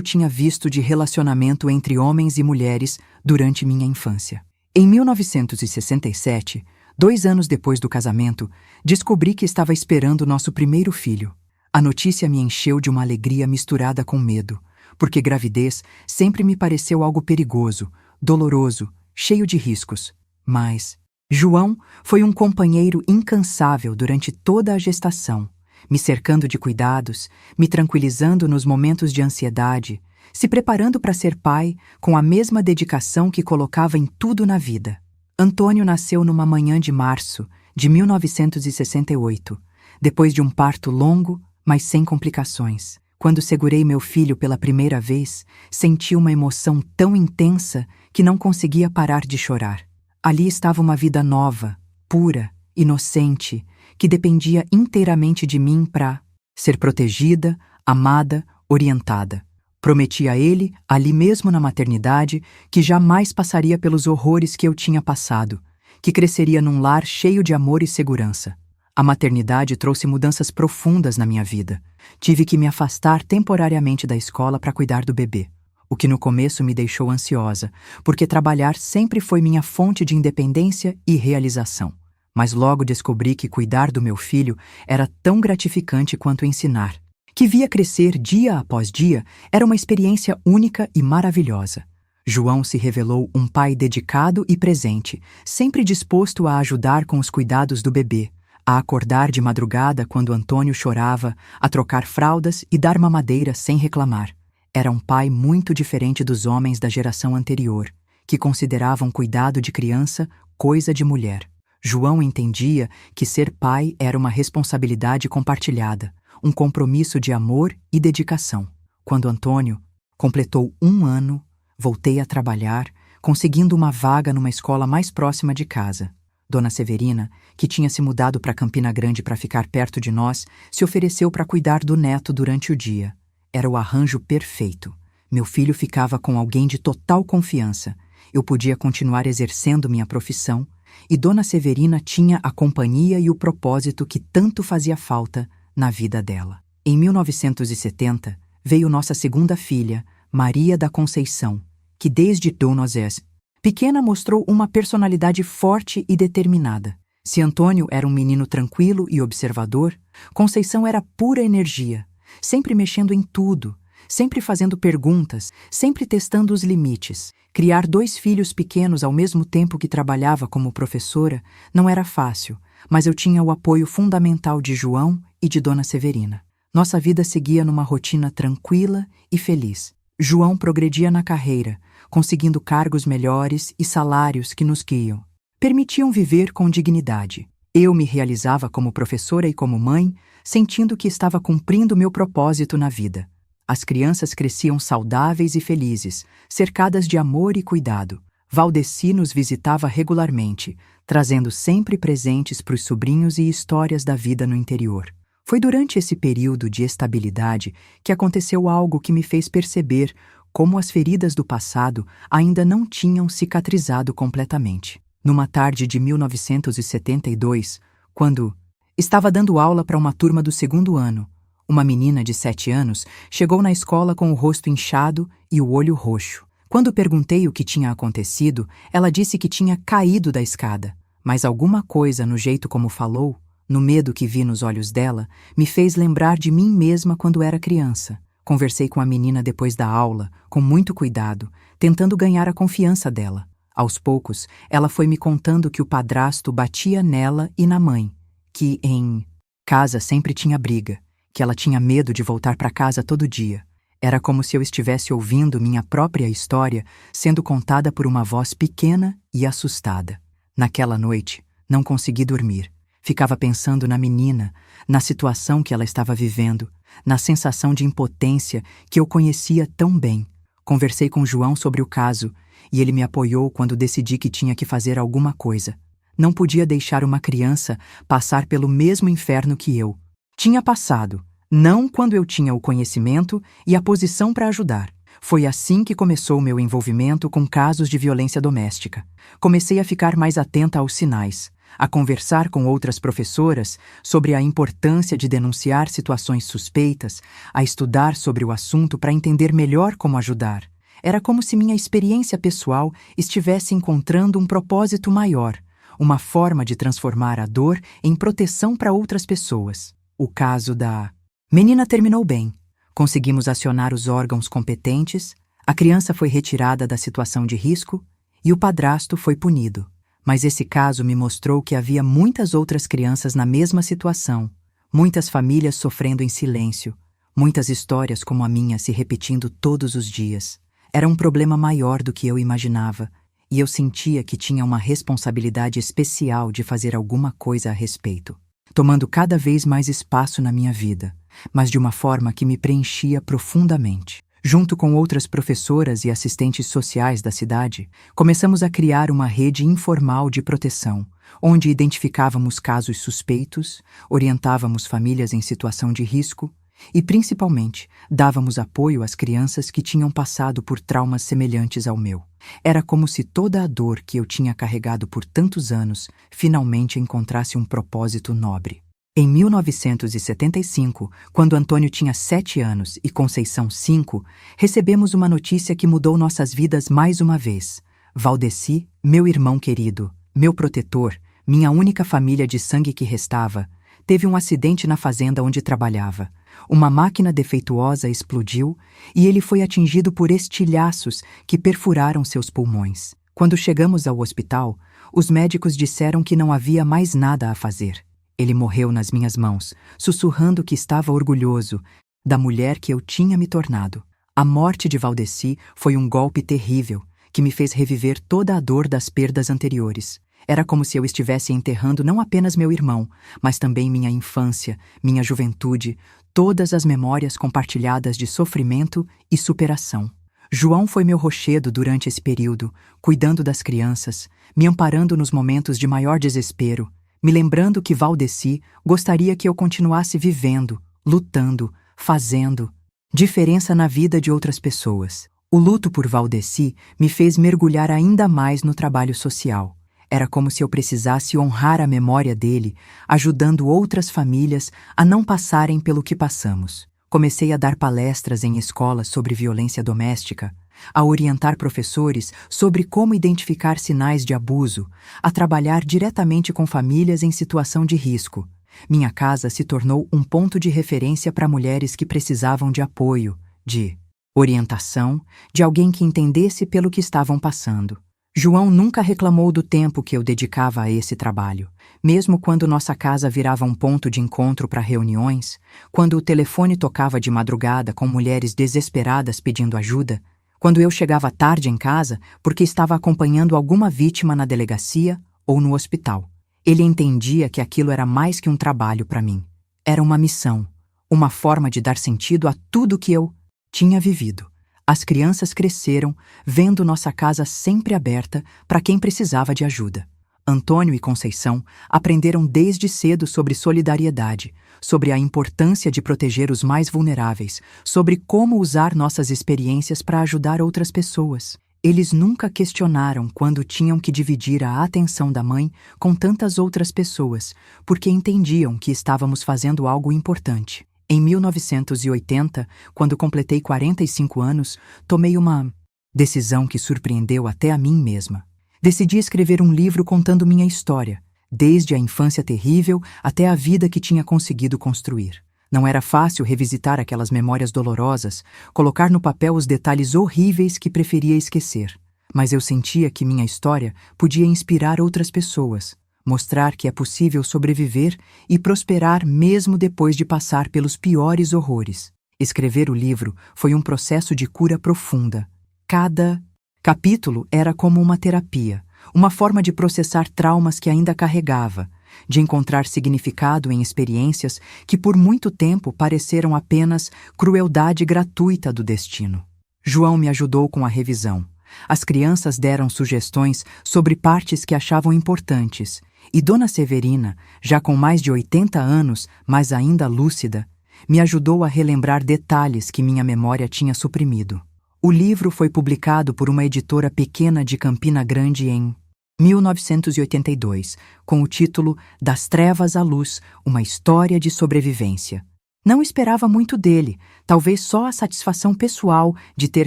tinha visto de relacionamento entre homens e mulheres durante minha infância. Em 1967, 2 anos depois do casamento, descobri que estava esperando nosso primeiro filho. A notícia me encheu de uma alegria misturada com medo, porque gravidez sempre me pareceu algo perigoso, doloroso, cheio de riscos. Mas João foi um companheiro incansável durante toda a gestação, me cercando de cuidados, me tranquilizando nos momentos de ansiedade, se preparando para ser pai com a mesma dedicação que colocava em tudo na vida. Antônio nasceu numa manhã de março de 1968, depois de um parto longo, mas sem complicações. Quando segurei meu filho pela primeira vez, senti uma emoção tão intensa que não conseguia parar de chorar. Ali estava uma vida nova, pura, inocente, que dependia inteiramente de mim para ser protegida, amada, orientada. Prometi a ele, ali mesmo na maternidade, que jamais passaria pelos horrores que eu tinha passado, que cresceria num lar cheio de amor e segurança. A maternidade trouxe mudanças profundas na minha vida. Tive que me afastar temporariamente da escola para cuidar do bebê, o que no começo me deixou ansiosa, porque trabalhar sempre foi minha fonte de independência e realização. Mas logo descobri que cuidar do meu filho era tão gratificante quanto ensinar. Que via crescer dia após dia era uma experiência única e maravilhosa. João se revelou um pai dedicado e presente, sempre disposto a ajudar com os cuidados do bebê, a acordar de madrugada quando Antônio chorava, a trocar fraldas e dar mamadeira sem reclamar. Era um pai muito diferente dos homens da geração anterior, que consideravam cuidado de criança coisa de mulher. João entendia que ser pai era uma responsabilidade compartilhada, um compromisso de amor e dedicação. Quando Antônio completou 1 ano, voltei a trabalhar, conseguindo uma vaga numa escola mais próxima de casa. Dona Severina, que tinha se mudado para Campina Grande para ficar perto de nós, se ofereceu para cuidar do neto durante o dia. Era o arranjo perfeito. Meu filho ficava com alguém de total confiança. Eu podia continuar exercendo minha profissão, e Dona Severina tinha a companhia e o propósito que tanto fazia falta na vida dela. Em 1970, veio nossa segunda filha, Maria da Conceição, que desde Donozés pequena mostrou uma personalidade forte e determinada. Se Antônio era um menino tranquilo e observador, Conceição era pura energia, sempre mexendo em tudo, sempre fazendo perguntas, sempre testando os limites. Criar 2 filhos pequenos ao mesmo tempo que trabalhava como professora não era fácil, mas eu tinha o apoio fundamental de João e de Dona Severina. Nossa vida seguia numa rotina tranquila e feliz. João progredia na carreira, conseguindo cargos melhores e salários que nos guiam. Permitiam viver com dignidade. Eu me realizava como professora e como mãe, sentindo que estava cumprindo meu propósito na vida. As crianças cresciam saudáveis e felizes, cercadas de amor e cuidado. Valdeci nos visitava regularmente, trazendo sempre presentes para os sobrinhos e histórias da vida no interior. Foi durante esse período de estabilidade que aconteceu algo que me fez perceber como as feridas do passado ainda não tinham cicatrizado completamente. Numa tarde de 1972, quando estava dando aula para uma turma do 2º ano. Uma menina de 7 anos chegou na escola com o rosto inchado e o olho roxo. Quando perguntei o que tinha acontecido, ela disse que tinha caído da escada, mas alguma coisa no jeito como falou, no medo que vi nos olhos dela, me fez lembrar de mim mesma quando era criança. Conversei com a menina depois da aula, com muito cuidado, tentando ganhar a confiança dela. Aos poucos, ela foi me contando que o padrasto batia nela e na mãe, que em casa sempre tinha briga, que ela tinha medo de voltar para casa todo dia. Era como se eu estivesse ouvindo minha própria história sendo contada por uma voz pequena e assustada. Naquela noite, não consegui dormir. Ficava pensando na menina, na situação que ela estava vivendo, na sensação de impotência que eu conhecia tão bem. Conversei com João sobre o caso e ele me apoiou quando decidi que tinha que fazer alguma coisa. Não podia deixar uma criança passar pelo mesmo inferno que eu tinha passado, não quando eu tinha o conhecimento e a posição para ajudar. Foi assim que começou meu envolvimento com casos de violência doméstica. Comecei a ficar mais atenta aos sinais, a conversar com outras professoras sobre a importância de denunciar situações suspeitas, a estudar sobre o assunto para entender melhor como ajudar. Era como se minha experiência pessoal estivesse encontrando um propósito maior, uma forma de transformar a dor em proteção para outras pessoas. O caso da menina terminou bem. Conseguimos acionar os órgãos competentes, a criança foi retirada da situação de risco e o padrasto foi punido. Mas esse caso me mostrou que havia muitas outras crianças na mesma situação, muitas famílias sofrendo em silêncio, muitas histórias como a minha se repetindo todos os dias. Era um problema maior do que eu imaginava, e eu sentia que tinha uma responsabilidade especial de fazer alguma coisa a respeito, tomando cada vez mais espaço na minha vida, mas de uma forma que me preenchia profundamente. Junto com outras professoras e assistentes sociais da cidade, começamos a criar uma rede informal de proteção, onde identificávamos casos suspeitos, orientávamos famílias em situação de risco e, principalmente, dávamos apoio às crianças que tinham passado por traumas semelhantes ao meu. Era como se toda a dor que eu tinha carregado por tantos anos finalmente encontrasse um propósito nobre. Em 1975, quando Antônio tinha 7 anos e Conceição 5, recebemos uma notícia que mudou nossas vidas mais uma vez. Valdeci, meu irmão querido, meu protetor, minha única família de sangue que restava, teve um acidente na fazenda onde trabalhava. Uma máquina defeituosa explodiu e ele foi atingido por estilhaços que perfuraram seus pulmões. Quando chegamos ao hospital, os médicos disseram que não havia mais nada a fazer. Ele morreu nas minhas mãos, sussurrando que estava orgulhoso da mulher que eu tinha me tornado. A morte de Valdeci foi um golpe terrível, que me fez reviver toda a dor das perdas anteriores. Era como se eu estivesse enterrando não apenas meu irmão, mas também minha infância, minha juventude, todas as memórias compartilhadas de sofrimento e superação. João foi meu rochedo durante esse período, cuidando das crianças, me amparando nos momentos de maior desespero, me lembrando que Valdeci gostaria que eu continuasse vivendo, lutando, fazendo diferença na vida de outras pessoas. O luto por Valdeci me fez mergulhar ainda mais no trabalho social. Era como se eu precisasse honrar a memória dele, ajudando outras famílias a não passarem pelo que passamos. Comecei a dar palestras em escolas sobre violência doméstica, a orientar professores sobre como identificar sinais de abuso, a trabalhar diretamente com famílias em situação de risco. Minha casa se tornou um ponto de referência para mulheres que precisavam de apoio, de orientação, de alguém que entendesse pelo que estavam passando. João nunca reclamou do tempo que eu dedicava a esse trabalho. Mesmo quando nossa casa virava um ponto de encontro para reuniões, quando o telefone tocava de madrugada com mulheres desesperadas pedindo ajuda, quando eu chegava tarde em casa porque estava acompanhando alguma vítima na delegacia ou no hospital. Ele entendia que aquilo era mais que um trabalho para mim. Era uma missão, uma forma de dar sentido a tudo que eu tinha vivido. As crianças cresceram, vendo nossa casa sempre aberta para quem precisava de ajuda. Antônio e Conceição aprenderam desde cedo sobre solidariedade, sobre a importância de proteger os mais vulneráveis, sobre como usar nossas experiências para ajudar outras pessoas. Eles nunca questionaram quando tinham que dividir a atenção da mãe com tantas outras pessoas, porque entendiam que estávamos fazendo algo importante. Em 1980, quando completei 45 anos, tomei uma decisão que surpreendeu até a mim mesma. Decidi escrever um livro contando minha história, desde a infância terrível até a vida que tinha conseguido construir. Não era fácil revisitar aquelas memórias dolorosas, colocar no papel os detalhes horríveis que preferia esquecer. Mas eu sentia que minha história podia inspirar outras pessoas, mostrar que é possível sobreviver e prosperar mesmo depois de passar pelos piores horrores. Escrever o livro foi um processo de cura profunda. Cada capítulo era como uma terapia, uma forma de processar traumas que ainda carregava, de encontrar significado em experiências que por muito tempo pareceram apenas crueldade gratuita do destino. João me ajudou com a revisão. As crianças deram sugestões sobre partes que achavam importantes, e Dona Severina, já com mais de 80 anos, mas ainda lúcida, me ajudou a relembrar detalhes que minha memória tinha suprimido. O livro foi publicado por uma editora pequena de Campina Grande em 1982, com o título Das Trevas à Luz, uma história de sobrevivência. Não esperava muito dele, talvez só a satisfação pessoal de ter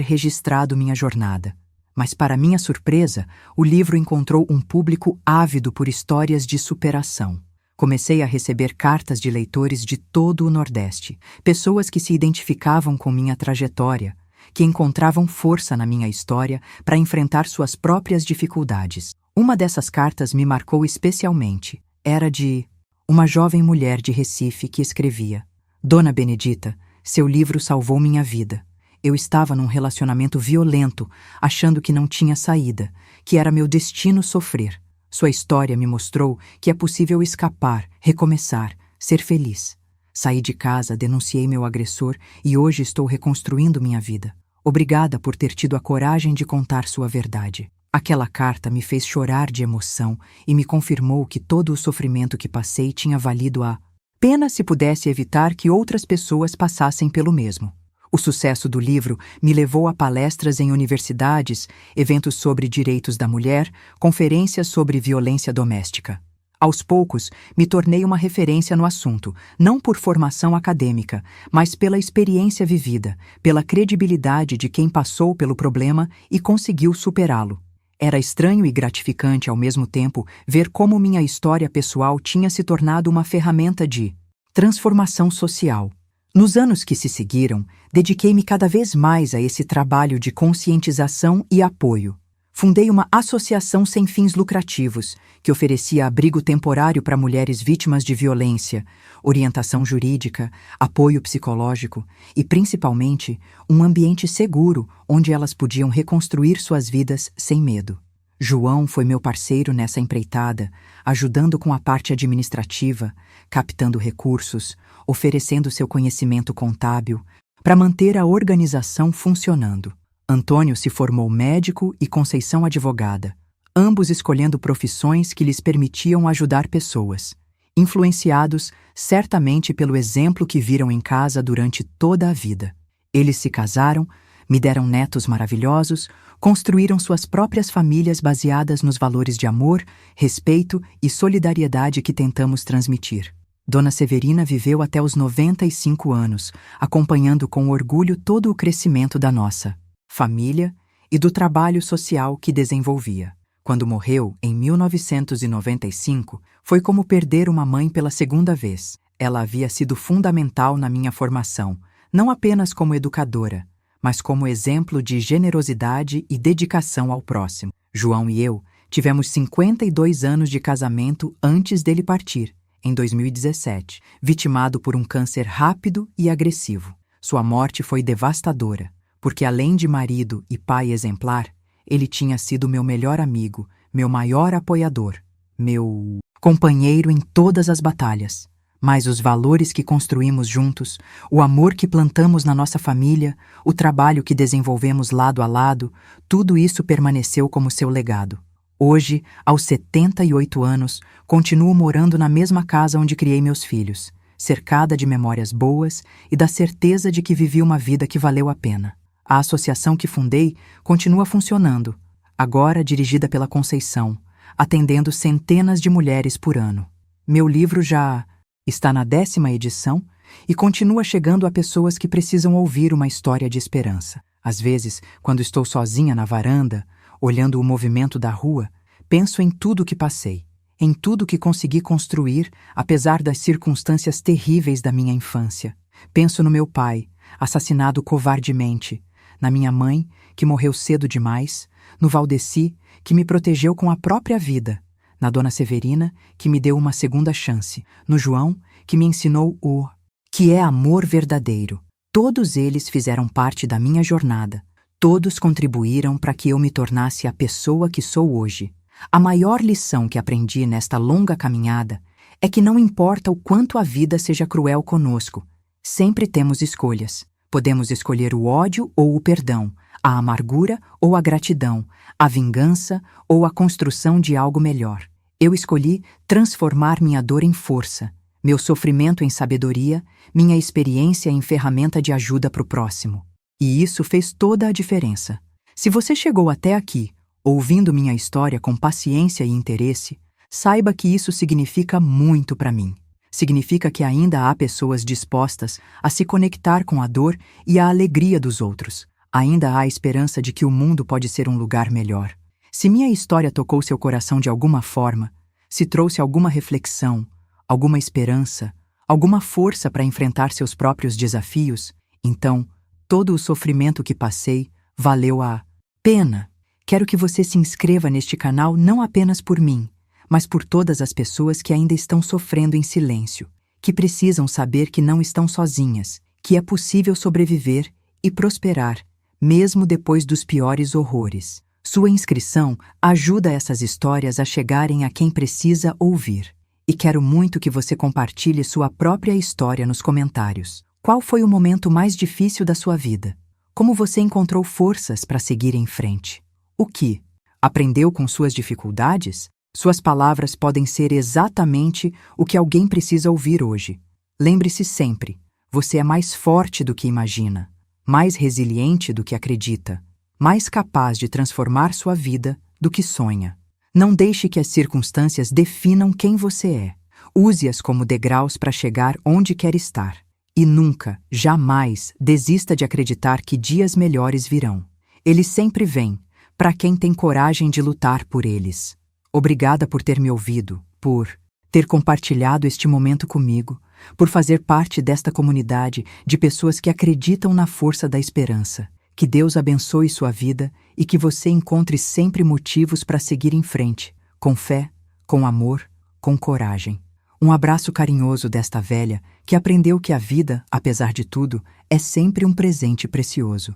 registrado minha jornada. Mas, para minha surpresa, o livro encontrou um público ávido por histórias de superação. Comecei a receber cartas de leitores de todo o Nordeste, pessoas que se identificavam com minha trajetória, que encontravam força na minha história para enfrentar suas próprias dificuldades. Uma dessas cartas me marcou especialmente. Era de uma jovem mulher de Recife que escrevia: Dona Benedita, seu livro salvou minha vida. Eu estava num relacionamento violento, achando que não tinha saída, que era meu destino sofrer. Sua história me mostrou que é possível escapar, recomeçar, ser feliz. Saí de casa, denunciei meu agressor e hoje estou reconstruindo minha vida. Obrigada por ter tido a coragem de contar sua verdade. Aquela carta me fez chorar de emoção e me confirmou que todo o sofrimento que passei tinha valido a pena se pudesse evitar que outras pessoas passassem pelo mesmo. O sucesso do livro me levou a palestras em universidades, eventos sobre direitos da mulher, conferências sobre violência doméstica. Aos poucos, me tornei uma referência no assunto, não por formação acadêmica, mas pela experiência vivida, pela credibilidade de quem passou pelo problema e conseguiu superá-lo. Era estranho e gratificante ao mesmo tempo ver como minha história pessoal tinha se tornado uma ferramenta de transformação social. Nos anos que se seguiram, dediquei-me cada vez mais a esse trabalho de conscientização e apoio. Fundei uma associação sem fins lucrativos, que oferecia abrigo temporário para mulheres vítimas de violência, orientação jurídica, apoio psicológico e, principalmente, um ambiente seguro onde elas podiam reconstruir suas vidas sem medo. João foi meu parceiro nessa empreitada, ajudando com a parte administrativa, captando recursos, oferecendo seu conhecimento contábil, para manter a organização funcionando. Antônio se formou médico e Conceição advogada, ambos escolhendo profissões que lhes permitiam ajudar pessoas, influenciados certamente pelo exemplo que viram em casa durante toda a vida. Eles se casaram, me deram netos maravilhosos, construíram suas próprias famílias baseadas nos valores de amor, respeito e solidariedade que tentamos transmitir. Dona Severina viveu até os 95 anos, acompanhando com orgulho todo o crescimento da nossa família e do trabalho social que desenvolvia. Quando morreu, em 1995, foi como perder uma mãe pela segunda vez. Ela havia sido fundamental na minha formação, não apenas como educadora, mas como exemplo de generosidade e dedicação ao próximo. João e eu tivemos 52 anos de casamento antes dele partir, em 2017, vitimado por um câncer rápido e agressivo. Sua morte foi devastadora, porque além de marido e pai exemplar, ele tinha sido meu melhor amigo, meu maior apoiador, meu companheiro em todas as batalhas. Mas os valores que construímos juntos, o amor que plantamos na nossa família, o trabalho que desenvolvemos lado a lado, tudo isso permaneceu como seu legado. Hoje, aos 78 anos, continuo morando na mesma casa onde criei meus filhos, cercada de memórias boas e da certeza de que vivi uma vida que valeu a pena. A associação que fundei continua funcionando, agora dirigida pela Conceição, atendendo centenas de mulheres por ano. Meu livro já está na 10ª edição e continua chegando a pessoas que precisam ouvir uma história de esperança. Às vezes, quando estou sozinha na varanda, olhando o movimento da rua, penso em tudo que passei, em tudo que consegui construir, apesar das circunstâncias terríveis da minha infância. Penso no meu pai, assassinado covardemente, na minha mãe, que morreu cedo demais, no Valdeci, que me protegeu com a própria vida, na Dona Severina, que me deu uma segunda chance, no João, que me ensinou o que é amor verdadeiro. Todos eles fizeram parte da minha jornada. Todos contribuíram para que eu me tornasse a pessoa que sou hoje. A maior lição que aprendi nesta longa caminhada é que não importa o quanto a vida seja cruel conosco, sempre temos escolhas. Podemos escolher o ódio ou o perdão, a amargura ou a gratidão, a vingança ou a construção de algo melhor. Eu escolhi transformar minha dor em força, meu sofrimento em sabedoria, minha experiência em ferramenta de ajuda para o próximo. E isso fez toda a diferença. Se você chegou até aqui, ouvindo minha história com paciência e interesse, saiba que isso significa muito para mim. Significa que ainda há pessoas dispostas a se conectar com a dor e a alegria dos outros. Ainda há esperança de que o mundo pode ser um lugar melhor. Se minha história tocou seu coração de alguma forma, se trouxe alguma reflexão, alguma esperança, alguma força para enfrentar seus próprios desafios, então, todo o sofrimento que passei valeu a pena. Quero que você se inscreva neste canal não apenas por mim, mas por todas as pessoas que ainda estão sofrendo em silêncio, que precisam saber que não estão sozinhas, que é possível sobreviver e prosperar, mesmo depois dos piores horrores. Sua inscrição ajuda essas histórias a chegarem a quem precisa ouvir. E quero muito que você compartilhe sua própria história nos comentários. Qual foi o momento mais difícil da sua vida? Como você encontrou forças para seguir em frente? O que? Aprendeu com suas dificuldades? Suas palavras podem ser exatamente o que alguém precisa ouvir hoje. Lembre-se sempre, você é mais forte do que imagina, mais resiliente do que acredita, mais capaz de transformar sua vida do que sonha. Não deixe que as circunstâncias definam quem você é. Use-as como degraus para chegar onde quer estar. E nunca, jamais, desista de acreditar que dias melhores virão. Eles sempre vêm, para quem tem coragem de lutar por eles. Obrigada por ter me ouvido, por ter compartilhado este momento comigo, por fazer parte desta comunidade de pessoas que acreditam na força da esperança. Que Deus abençoe sua vida e que você encontre sempre motivos para seguir em frente, com fé, com amor, com coragem. Um abraço carinhoso desta velha que aprendeu que a vida, apesar de tudo, é sempre um presente precioso.